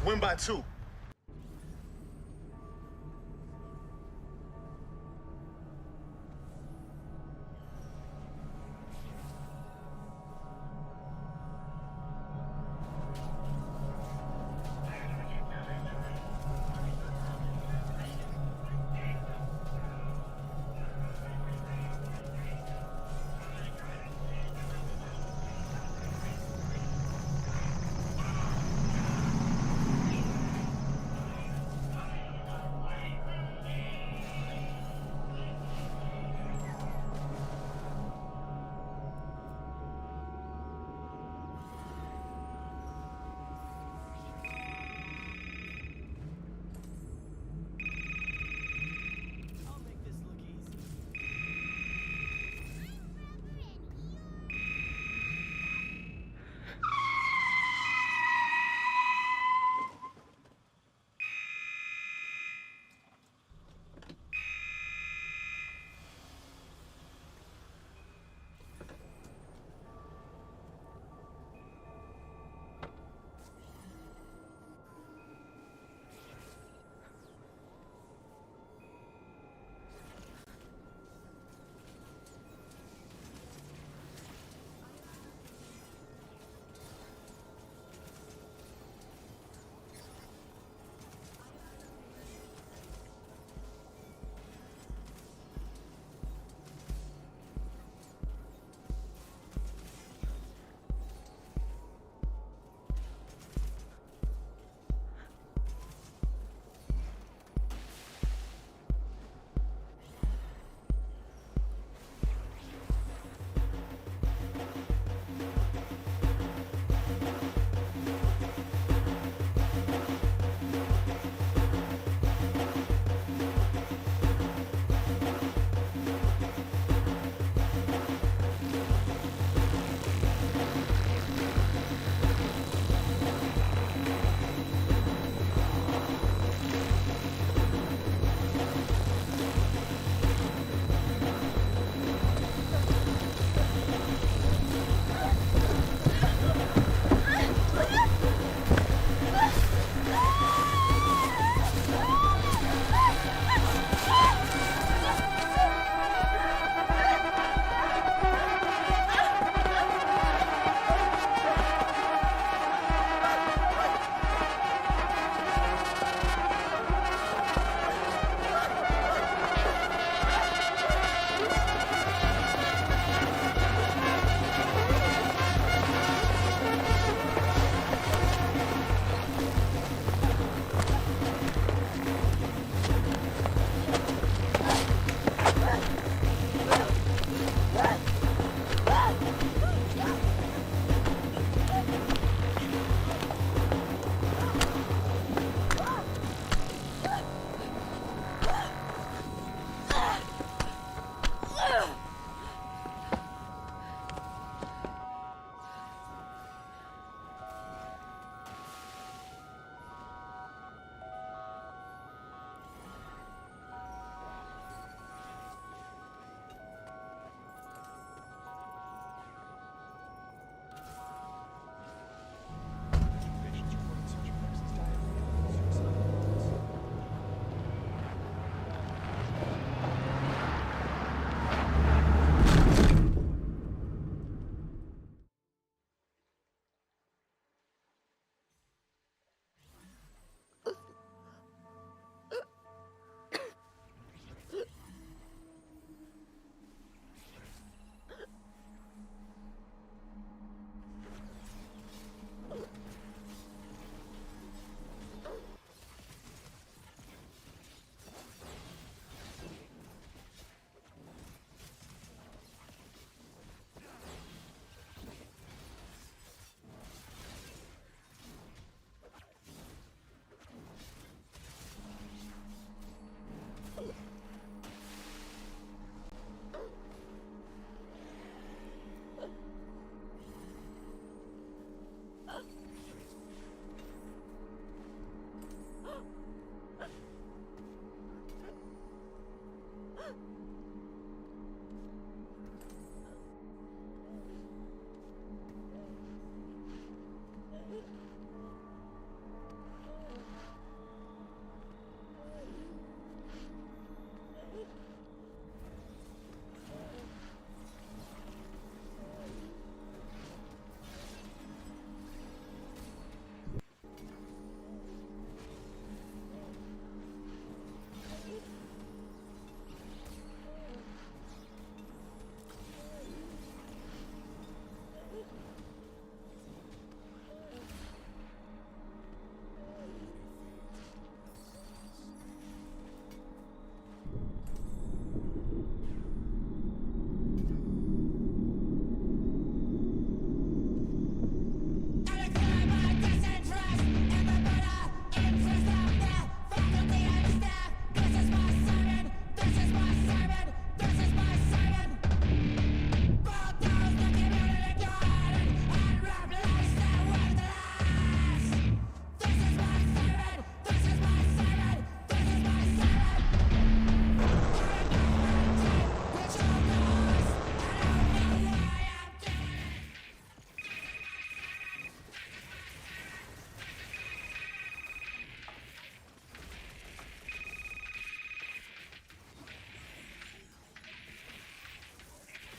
Win by 2.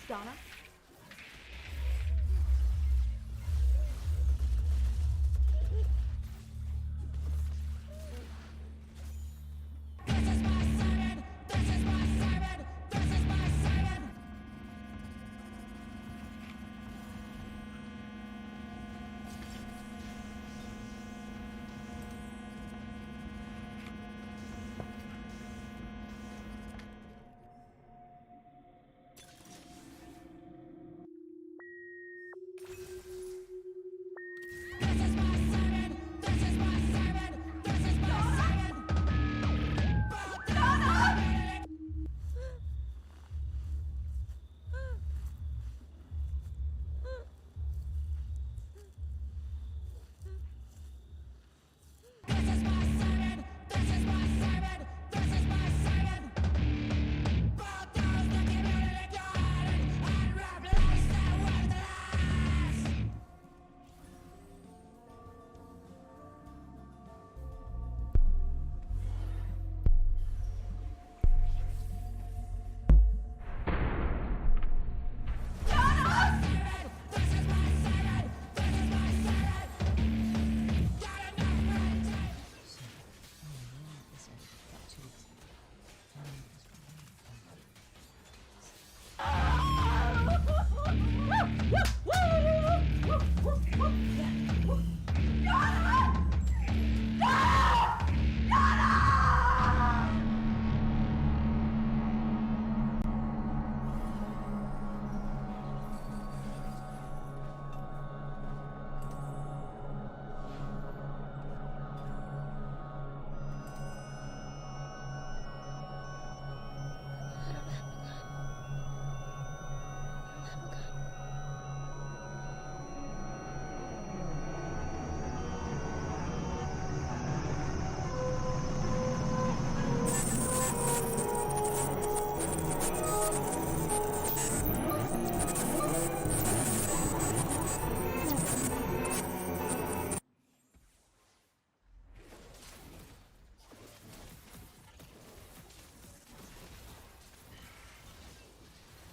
Donna?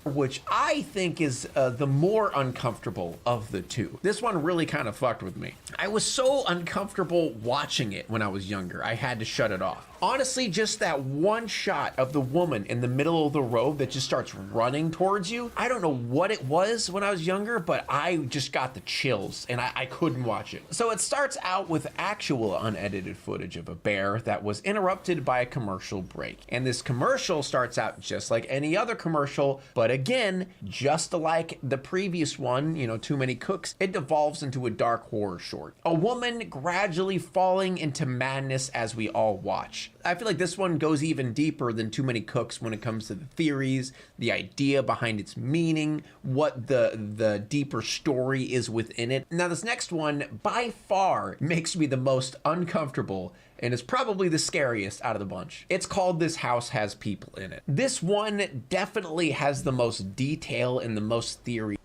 Which I think is the more uncomfortable of the two. This one really kind of fucked with me. I was so uncomfortable watching it when I was younger, I had to shut it off. Honestly, just that one shot of the woman in the middle of the road that just starts running towards you, I don't know what it was when I was younger, but I just got the chills and I couldn't watch it. So it starts out with actual unedited footage of a bear that was interrupted by a commercial break. And this commercial starts out just like any other commercial, but again, just like the previous one, you know, Too Many Cooks, it devolves into a dark horror short. A woman gradually falling into madness as we all watch. I feel like this one goes even deeper than Too Many Cooks when it comes to the theories, the idea behind its meaning, what the deeper story is within it. Now this next one by far makes me the most uncomfortable and is probably the scariest out of the bunch. It's called This House Has People in It. This one definitely has the most detail and the most theory.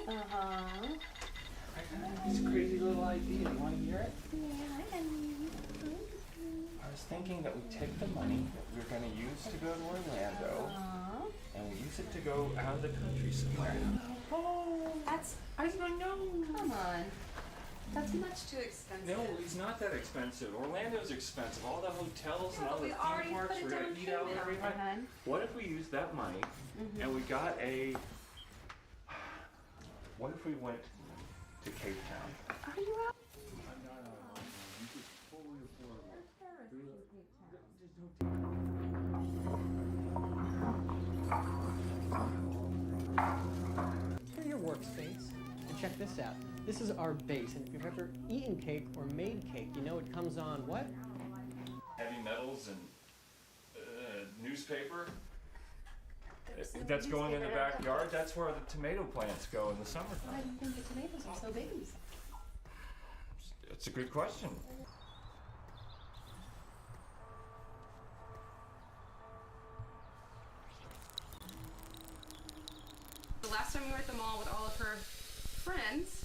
Uh-huh. This crazy little idea. You want to hear it? Yeah, I was thinking that we take the money that we're going to use to go to Orlando, and we use it to go out of the country somewhere. Oh, I don't know. Come on. That's much too expensive. No, it's not that expensive. Orlando's expensive. All the hotels and all the we theme already parks, put a we're going down to eat out payment every on night. it, hon. What if we used that money and we got a... What if we went to Cape Town? Are you out? I'm not out. This is totally affordable. Here's your workspace, and check this out. This is our base, and if you've ever eaten cake or made cake, you know it comes on what? Heavy metals and newspaper that's going in the backyard. That's where the tomato plants go in the summertime. Why do you think the tomatoes are so big? It's a good question. The last time we were at the mall with all of her friends,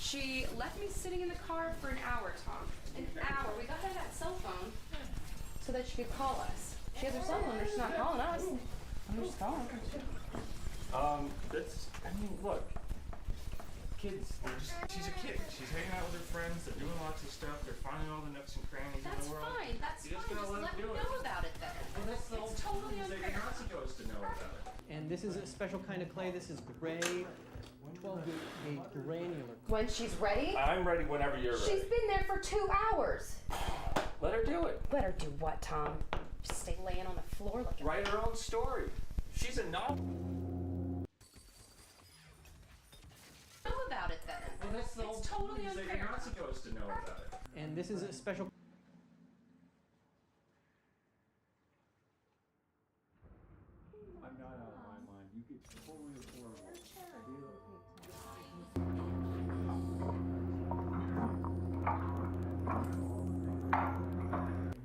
she left me sitting in the car for an hour, Tom. An hour. We got her that cell phone so that she could call us. She has her cell phone, but she's not calling us. I'm just calling. Look, kids, she's a kid. She's hanging out with her friends, they're doing lots of stuff, they're finding all the nooks and crannies in the world. That's You just fine. gotta Just let me do it. know about it then. Well, that's the whole It's totally thing, is that unfair. you're not supposed to know about it. And this is a special kind of clay. This is gray, 12-gauge granular. When she's ready? I'm ready whenever you're ready. She's been there for 2 hours. Let her do it. Let her do what, Tom? Just stay laying on the floor like a... Write her own story. She's a novel. Know about it then. Well, that's the whole It's totally thing, is that unfair. you're not supposed to know about it. And this is a special... I'm not out of my mind. You get totally affordable.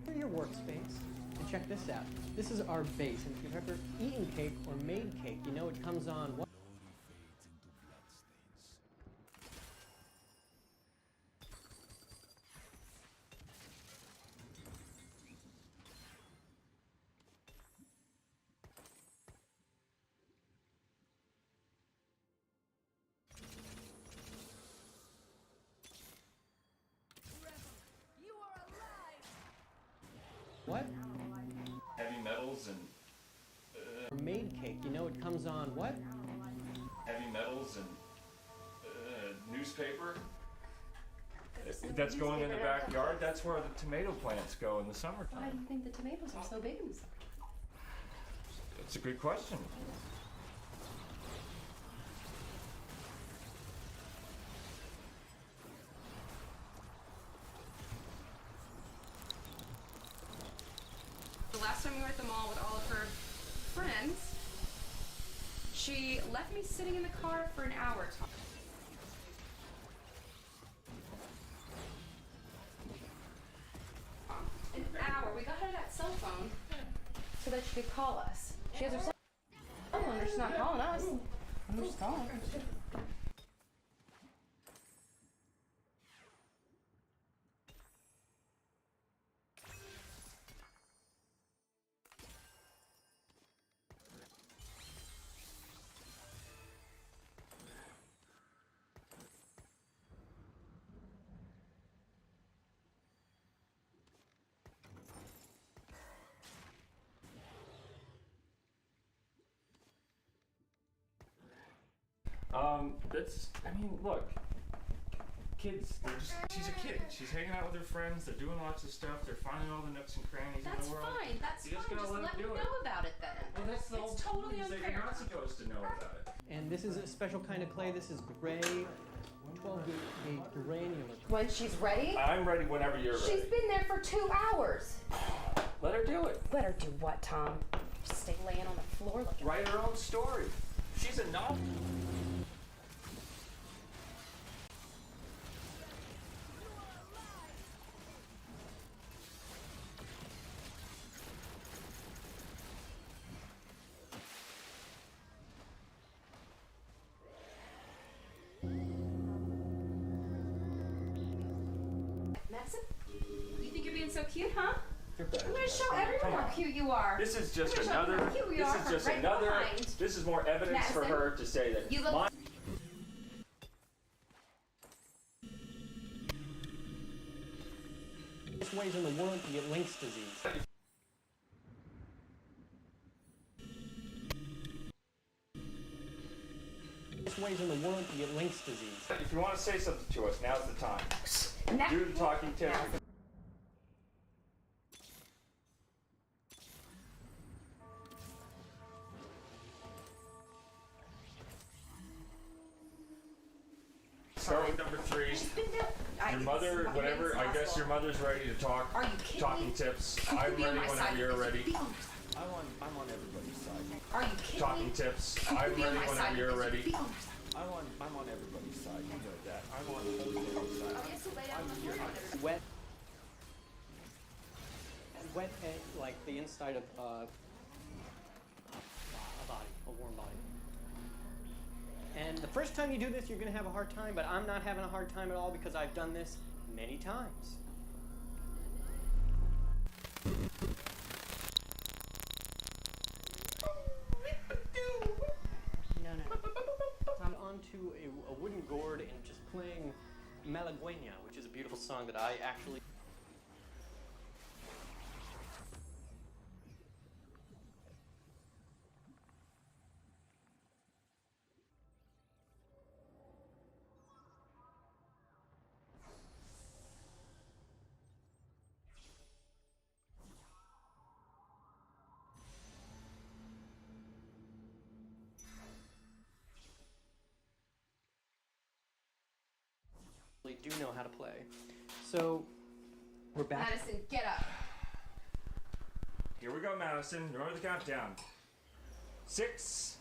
For your workspace. And check this out. This is our base. And if you've ever eaten cake or made cake, you know it comes on what? What? Heavy metals and Made cake, you know it comes on what? heavy metals and newspaper that's going in the backyard. That's where the tomato plants go in the Why summertime. do you think the tomatoes are so big in the summer? It's a good question. The last time we were at the mall with all of her friends, she left me sitting in the car for an hour, Tom. An hour. We got her that cell phone so that she could call us. She has her cell phone, but she's not calling us. I'm just calling. Look, kids, she's a kid. She's hanging out with her friends, they're doing lots of stuff, they're finding all the nooks and crannies in That's the world. fine. That's You just fine. gotta Just let let her me do it. know about it then. Well, that's the whole It's totally thing, is that unfair. you're not supposed to know about it. And this is a special kind of clay. This is gray, 12-gauge granular. When she's ready? I'm ready whenever you're ready. She's been there for 2 hours. Let her do it. Let her do what, Tom? Just stay laying on the floor like a... Write her own story. She's a novel. Madison? You think you're being so cute, huh? You're better I'm than gonna show that. everyone Come how on. cute you are. This is just I'm gonna show another. everyone how cute you This are is just right another. behind. This is more evidence for Madison, her to say that. you look- Which ways in the world to get Lynx disease? Which ways in the world to get Lynx disease? If you want to say something to us, now's the time. Now- Do the talking, Tim. Start with number 3. She's been there. Your mother, whatever. I guess your mother's ready to talk. Are you kidding Talking me? tips. You I'm could be on ready my whenever side. you're ready. Be on I'm on everybody's side. Are you kidding Talking me? tips. You I'm could be on ready my whenever side. you're ready. Be on my side. I'm on everybody's side. You know that. I'm on everybody's side. Okay, so lay down on the floor. Wet, like the inside of a body, a warm body. And the first time you do this, you're going to have a hard time, but I'm not having a hard time at all because I've done this many times. No. I'm onto a wooden gourd and just playing Malagueña, which is a beautiful song that I actually... do know how to play. So, we're back. Madison, get up. Here we go, Madison. Remember the countdown. 6.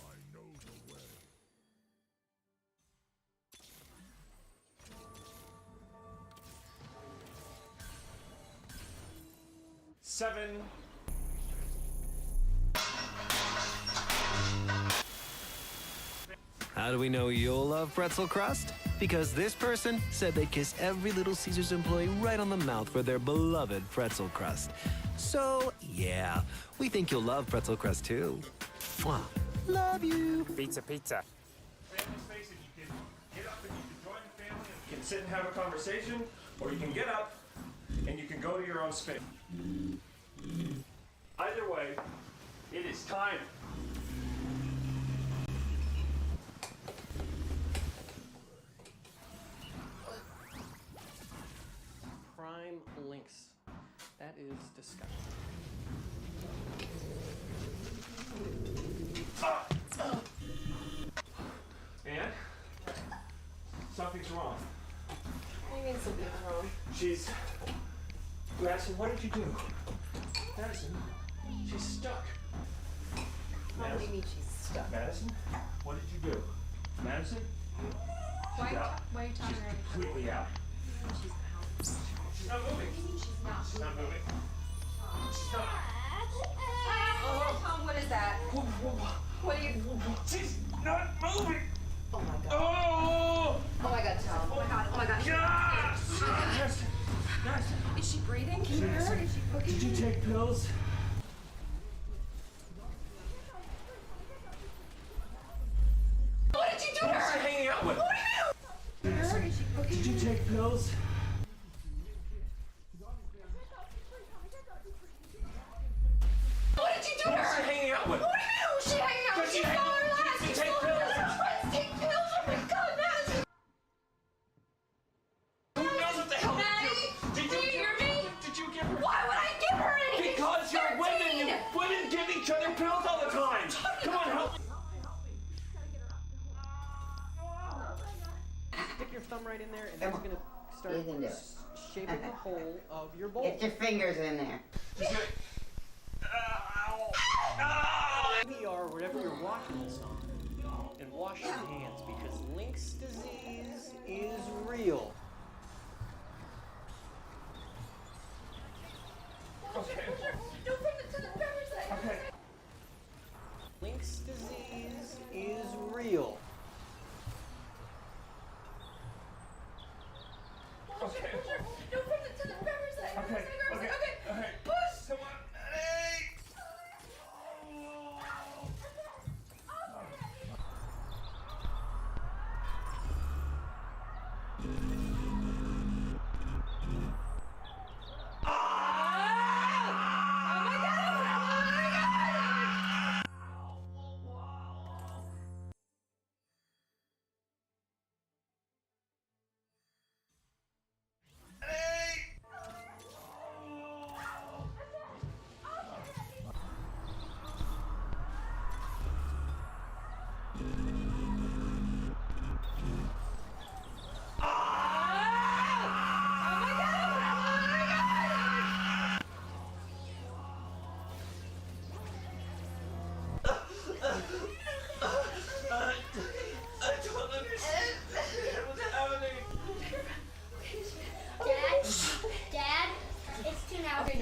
I know the way. 7. How do we know you'll love pretzel crust? Because this person said they'd kiss every Little Caesars employee right on the mouth for their beloved pretzel crust. So, yeah, we think you'll love pretzel crust too. Mwah. Love you. Pizza. Family space, and you can get up and you can join the family and you can sit and have a conversation, or you can get up and you can go to your own space. Either way, it is time. Prime links. That is disgusting. And something's wrong. What do you mean something's wrong? She's... Madison, what did you do? Madison, she's stuck. What do you mean she's stuck? Madison, what did you do? Madison? Why are you talking to her? Completely out. She's out. She's not moving. What do you mean she's not? She's not moving. She's not. Tom, what is that? What are you... She's not moving. Oh my god. Oh! Oh my god, Tom. Oh my god. Oh my god. Yes! Yes! Yes! Is she breathing? Can you hear her? Is she cooking? Did you take pills? What did you do to her? Who's she hanging out with? What do you do? Is she cooking? Did you take pills? What did you do to her? Who's she hanging out with? What do you do? Is she hanging out with? Does she She's hang- not relaxed. Did she She's take not pills? relaxed. Her friends take pills. Oh my god, Madison. Who knows what the hell Maddie, did do you hear me? Did you give her? Why would I give her anything? Because She's you're women. 13. Women give each other pills all the time. Come on, help. Stick your thumb right in there, and that's going to start You can do it. shaping the hole of your bowl. Get your fingers in there. or whatever you're watching this on, and wash your hands because Lynx disease is real. Okay. Don't bring it to the pepper side. Okay. Lynx disease is real. Okay. Don't bring it to the pepper side. Okay. Okay. Push. Come on. Hey.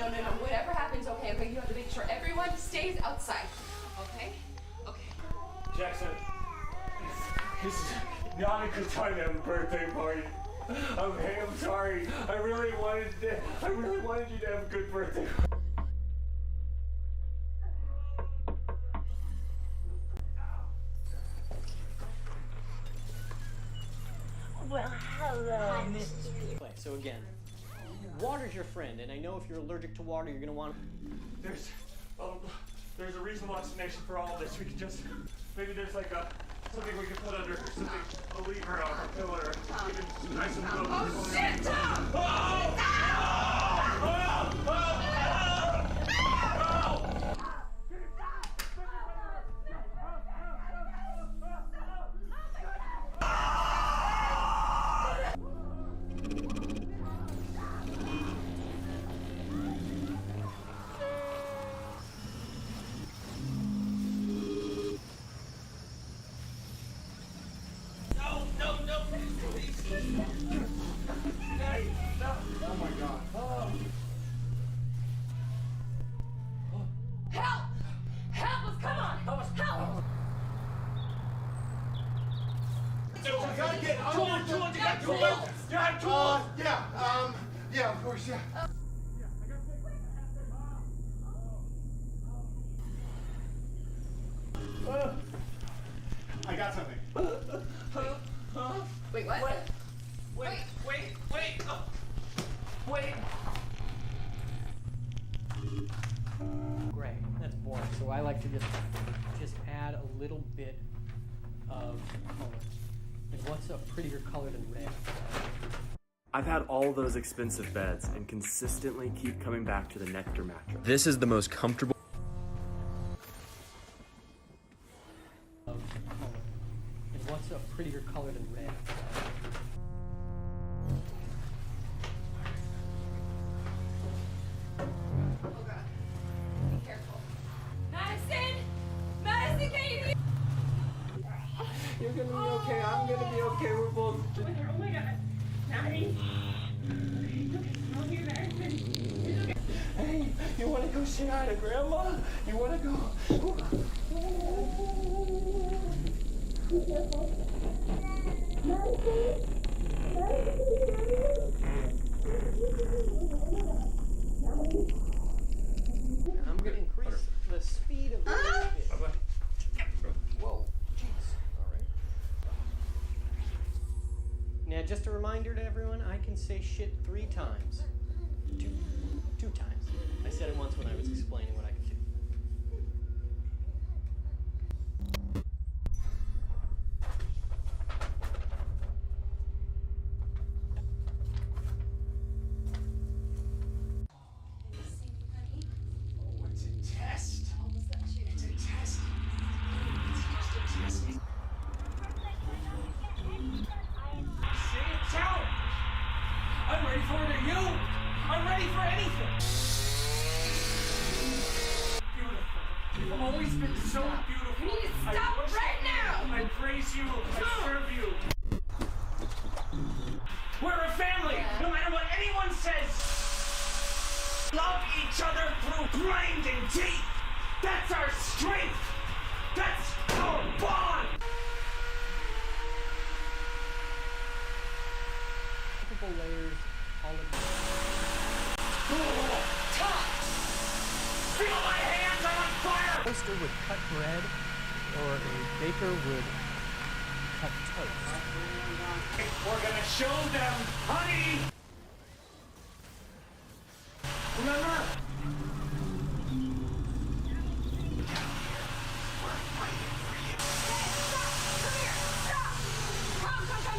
no. Whatever happens, okay? You have to make sure everyone stays outside. Okay? Okay. Jackson, it's not a good time to have a birthday party. I'm sorry. I really wanted you to have a good birthday. Well, hello, Mr. So again, water's your friend, and I know if you're allergic to water, you're gonna want. There's a reasonable explanation for all of this. We could just maybe there's like something we could put under something, a lever or a pillar. Nice and low. Oh shit, Tom! Oh my God. Help! Help us! Come on! Help! We gotta get Tools, you got tools? You have tools? Yeah, of course, yeah. I got something. Wait, what? Wait. Gray. That's boring. So I like to just add a little bit of color. And what's a prettier color than red? I've had all those expensive beds and consistently keep coming back to the Nectar mattress. This is the most comfortable. Of color. And what's a prettier color than red? Be careful. Madison! Madison, can you... You're gonna be okay. I'm gonna be okay. We're both. Oh my God. Maddie. Hey, you wanna go say hi to Grandma? You wanna go? I'm gonna increase the speed of the Whoa, jeez. All right. Now, just a reminder to everyone, I can say shit 3 times. Two times. I said it once when I was explaining what I could do. Oh, it's a test. It's a test. It's just a test. Say it out. I'm ready for it. Are you? I'm ready for anything. Beautiful. You've always been so beautiful. You need to stop right now! I praise you. I serve you. We're a family. No matter what anyone says. Love each other through grinding teeth. That's our strength. That's our bond. Multiple layers, all of Feel my hands on fire! A toaster would cut bread, or a baker would cut toast. We're gonna show them, honey! Remember?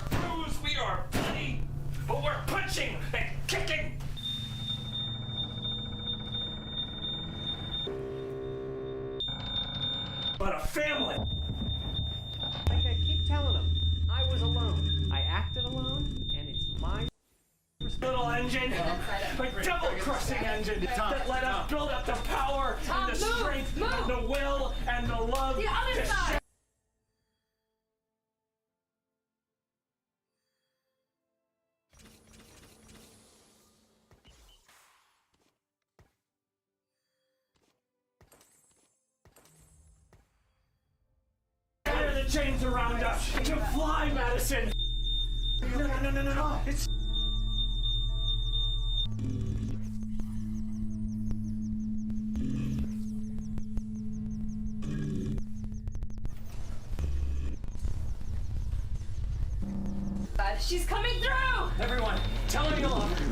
Bruise, we are bloody, but we're punching and kicking! But a family! Like I keep telling them, I was alone. I acted alone, and it's my Little engine, a double-crushing engine that let us build up the power and the strength and the will and the love. The other side! chains around us. To fly, Madison. No. It's She's coming through! everyone, tell her you love her.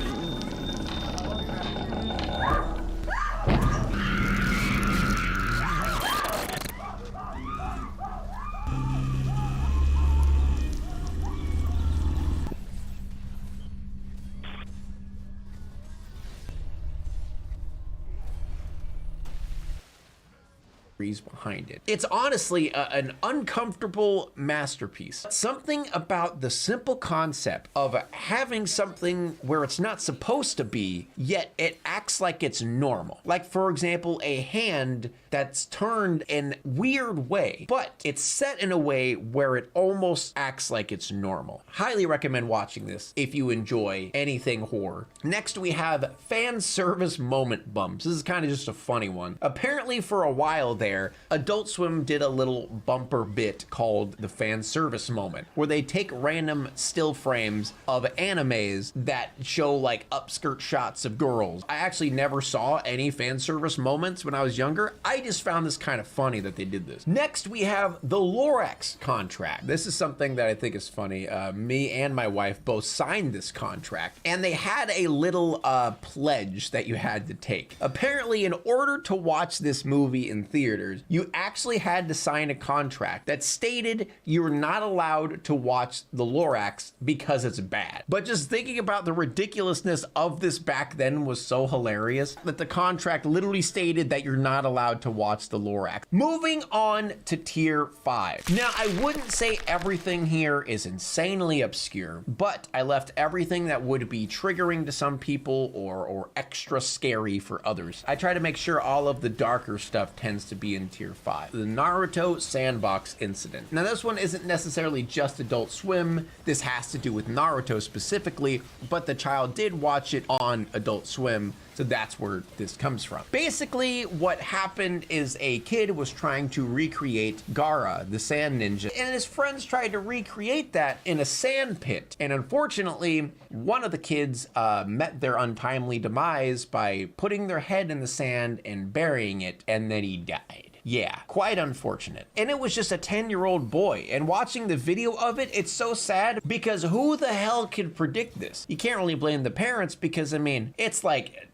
Behind it. It's honestly an uncomfortable masterpiece. Something about the simple concept of having something where it's not supposed to be, yet it acts like it's normal. Like, for example, a hand that's turned in weird way, but it's set in a way where it almost acts like it's normal. Highly recommend watching this if you enjoy anything horror. Next, we have fan service moment bumps. This is kind of just a funny one. Apparently, for a while there, Adult Swim did a little bumper bit called the fan service moment, where they take random still frames of animes that show like upskirt shots of girls. I actually never saw any fan service moments when I was younger. I just found this kind of funny that they did this. Next, we have the Lorax contract. This is something that I think is funny. Me and my wife both signed this contract, and they had a little pledge that you had to take. Apparently, in order to watch this movie in theaters, you actually had to sign a contract that stated you were not allowed to watch the Lorax because it's bad. But just thinking about the ridiculousness of this back then was so hilarious that the contract literally stated that you're not allowed to watch the Lorax. Moving on to tier 5. Now, I wouldn't say everything here is insanely obscure, but I left everything that would be triggering to some people or extra scary for others. I try to make sure all of the darker stuff tends to be in tier 5. The Naruto sandbox incident. Now, this one isn't necessarily just Adult Swim. This has to do with Naruto specifically, but the child did watch it on Adult Swim, so that's where this comes from. Basically, what happened is a kid was trying to recreate Gaara, the sand ninja, and his friends tried to recreate that in a sand pit. And unfortunately, one of the kids met their untimely demise by putting their head in the sand and burying it, and then he died. Yeah, quite unfortunate. And it was just a 10-year-old boy. And watching the video of it, it's so sad because who the hell could predict this? You can't really blame the parents because, I mean, it's like,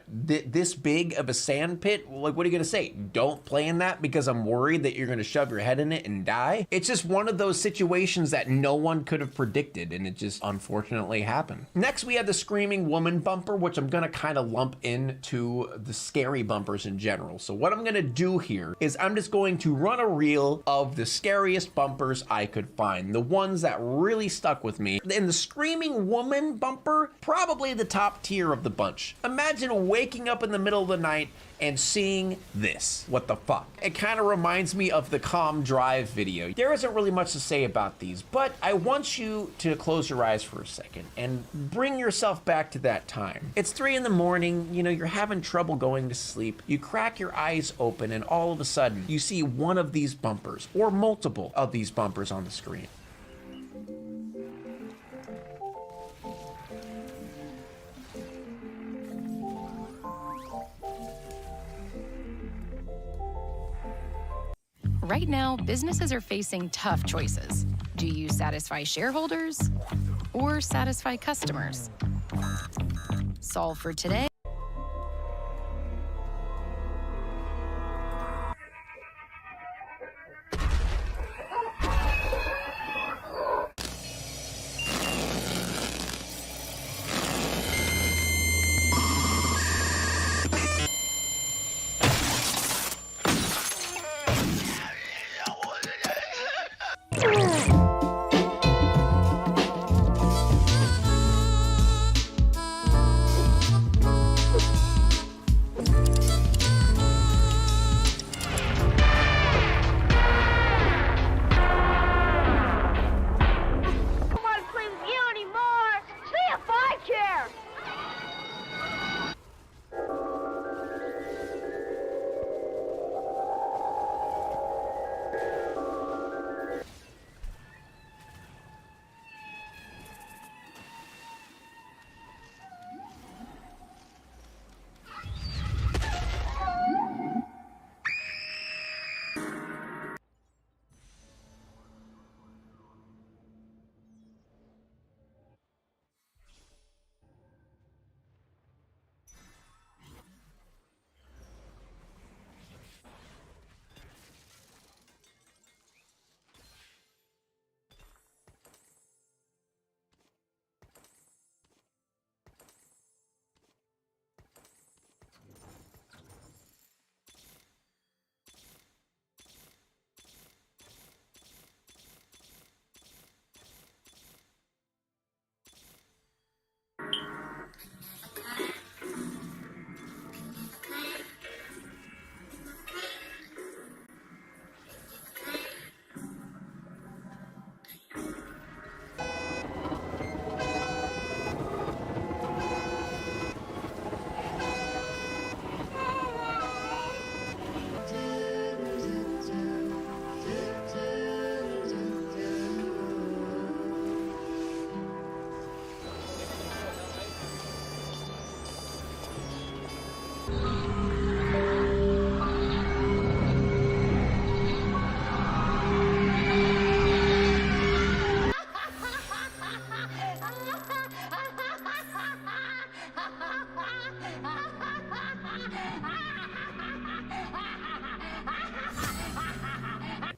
this big of a sand pit? Like, what are you gonna say? Don't play in that because I'm worried that you're gonna shove your head in it and die? It's just one of those situations that no one could have predicted, and it just unfortunately happened. Next, we have the Screaming Woman bumper, which I'm gonna kind of lump into the scary bumpers in general. So what I'm gonna do here is I'm just going to run a reel of the scariest bumpers I could find, the ones that really stuck with me. And the Screaming Woman bumper, probably the top tier of the bunch. Imagine waking up in the middle of the night and seeing this. What the fuck? It kind of reminds me of the Calm Drive video. There isn't really much to say about these, but I want you to close your eyes for a second and bring yourself back to that time. It's 3 in the morning, you know, you're having trouble going to sleep. You crack your eyes open and all of a sudden you see one of these bumpers or multiple of these bumpers on the screen. Right now, businesses are facing tough choices. Do you satisfy shareholders or satisfy customers? Solve for today.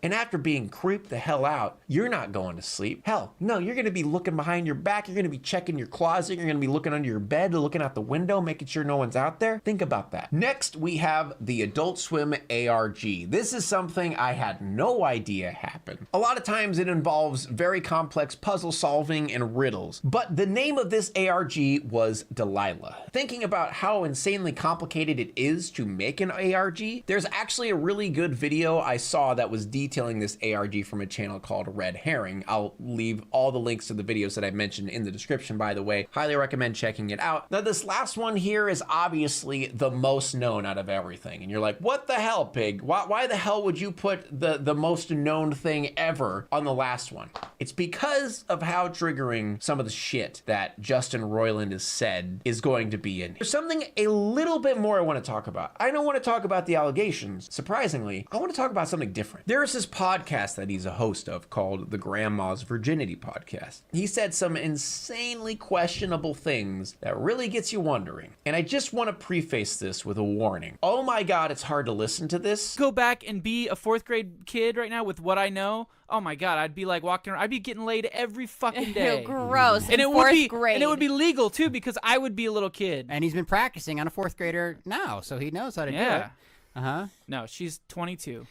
And after being creeped the hell out, you're not going to sleep. Hell, no, you're gonna be looking behind your back, you're gonna be checking your closet, you're gonna be looking under your bed, looking out the window, making sure no one's out there. Think about that. Next, we have the Adult Swim ARG. This is something I had no idea happened. A lot of times it involves very complex puzzle solving and riddles, but the name of this ARG was Delilah. Thinking about how insanely complicated it is to make an ARG, there's actually a really good video I saw that was detailing this ARG from a channel called Red Herring. I'll leave all the links to the videos that I mentioned in the description, by the way. Highly recommend checking it out. Now, this last one here is obviously the most known out of everything. And you're like, what the hell, Pig? Why the hell would you put the most known thing ever on the last one? It's because of how triggering some of the shit that Justin Roiland has said is going to be in. There's something a little bit more I want to talk about. I don't want to talk about the allegations. Surprisingly, I want to talk about something different. There is this podcast that he's a host of called the Grandma's Virginity Podcast. He said some insanely questionable things that really gets you wondering. And I just want to preface this with a warning. Oh my God, it's hard to listen to this. Go back and be a 4th grade kid right now with what I know. Oh my God, I'd be like walking around, I'd be getting laid every fucking day. Gross. And in it would be 4th grade. and it would be legal too because I would be a little kid. And he's been practicing on a 4th grader now, so he knows how to do it. No, she's 22.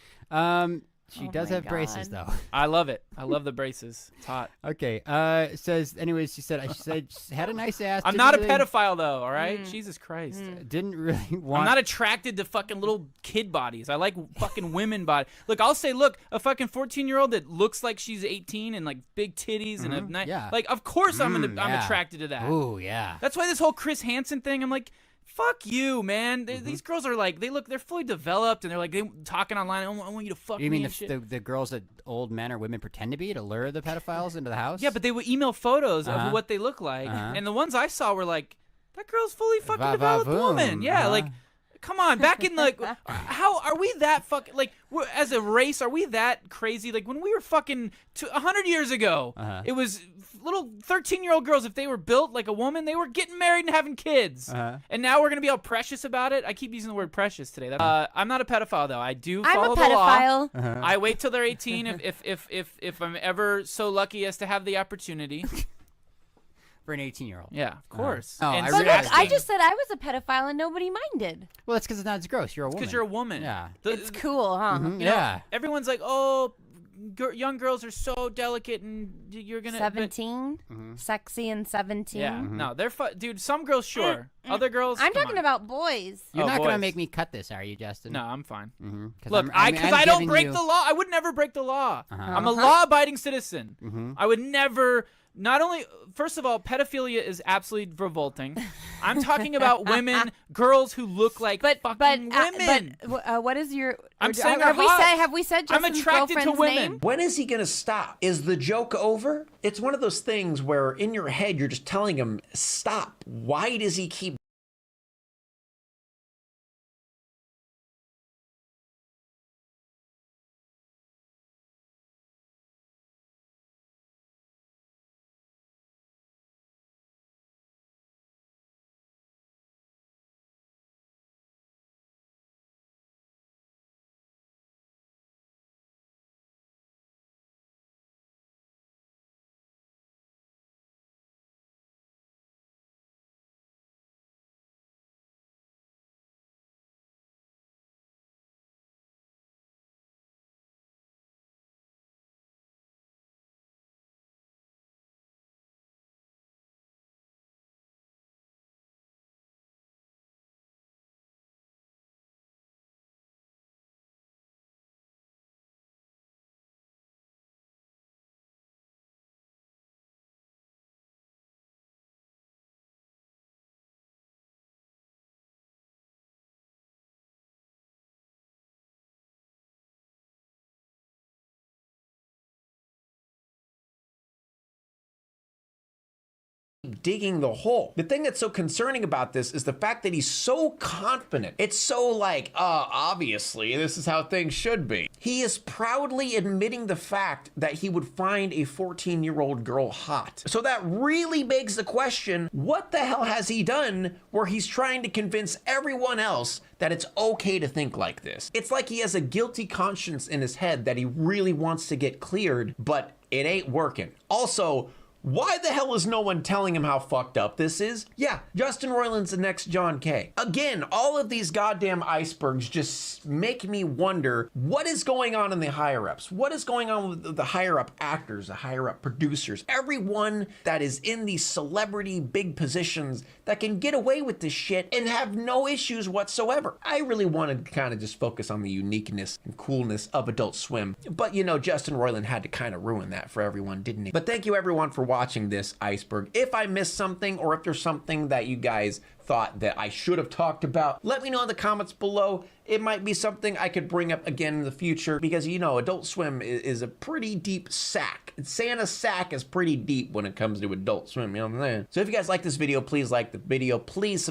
She does have braces though. I love it. I love the braces. It's hot. Okay. Says anyways. She said she had a nice ass. I'm not a pedophile though. All right. Jesus Christ. Didn't really want. I'm not attracted to fucking little kid bodies. I like fucking women body. Look, I'll say, look, a fucking 14-year-old that looks like she's 18 and like big titties and a nice. Yeah. Like, of course I'm attracted to that. Ooh, yeah. That's why this whole Chris Hansen thing. I'm like. Fuck you, man. These girls are like, they're fully developed, and they're like, talking online. I want you to fuck me. You mean and shit. the girls that old men or women pretend to be to lure the pedophiles into the house? Yeah, but they would email photos of what they look like, and the ones I saw were like, that girl's fully fucking developed woman. Yeah, like. Come on, back in like, how are we that fucking like as a race? Are we that crazy? Like when we were fucking 100 years ago, it was little 13-year-old girls. If they were built like a woman, they were getting married and having kids. And now we're gonna be all precious about it. I keep using the word precious today. I'm not a pedophile though. I do follow the law. I wait till they're 18 if I'm ever so lucky as to have the opportunity. For an 18-year-old. Yeah, of course. Oh, But look, I just said I was a pedophile and nobody minded. Well, that's because it's not as gross. You're a woman. Because you're a woman. Yeah. It's cool, huh? Mhm, You know, yeah. everyone's like, oh, young girls are so delicate and you're gonna 17, sexy and 17. Yeah, no, they're dude. Some girls, sure. Other girls, I'm come talking on. about boys. You're not boys. gonna make me cut this, are you, Justin? No, I'm fine. Cause Look, I'm because I don't giving break you- the law. I would never break the law. I'm a law-abiding citizen. I would never. Not only, first of all, pedophilia is absolutely revolting. I'm talking about women, girls who look like fucking women. What is your? I'm saying have they're hot. have we said I'm Justin's attracted to girlfriend's women. name? When is he gonna stop? Is the joke over? It's one of those things where in your head you're just telling him, stop. Why does he keep keep digging the hole. The thing that's so concerning about this is the fact that he's so confident. It's so like, obviously, this is how things should be. He is proudly admitting the fact that he would find a 14-year-old girl hot. So that really begs the question, what the hell has he done where he's trying to convince everyone else that it's okay to think like this? It's like he has a guilty conscience in his head that he really wants to get cleared, but it ain't working. Also, why the hell is no one telling him how fucked up this is? Yeah, Justin Roiland's the next John K. Again, all of these goddamn icebergs just make me wonder what is going on in the higher-ups? What is going on with the higher-up actors, the higher-up producers, everyone that is in these celebrity big positions that can get away with this shit and have no issues whatsoever? I really wanted to kind of just focus on the uniqueness and coolness of Adult Swim, but you know, Justin Roiland had to kind of ruin that for everyone, didn't he? But thank you everyone for watching this iceberg. If I missed something or if there's something that you guys thought that I should have talked about, let me know in the comments below. It might be something I could bring up again in the future because, you know, Adult Swim is a pretty deep sack. Santa's sack is pretty deep when it comes to Adult Swim, you know what I'm saying? So if you guys like this video, please like the video. Please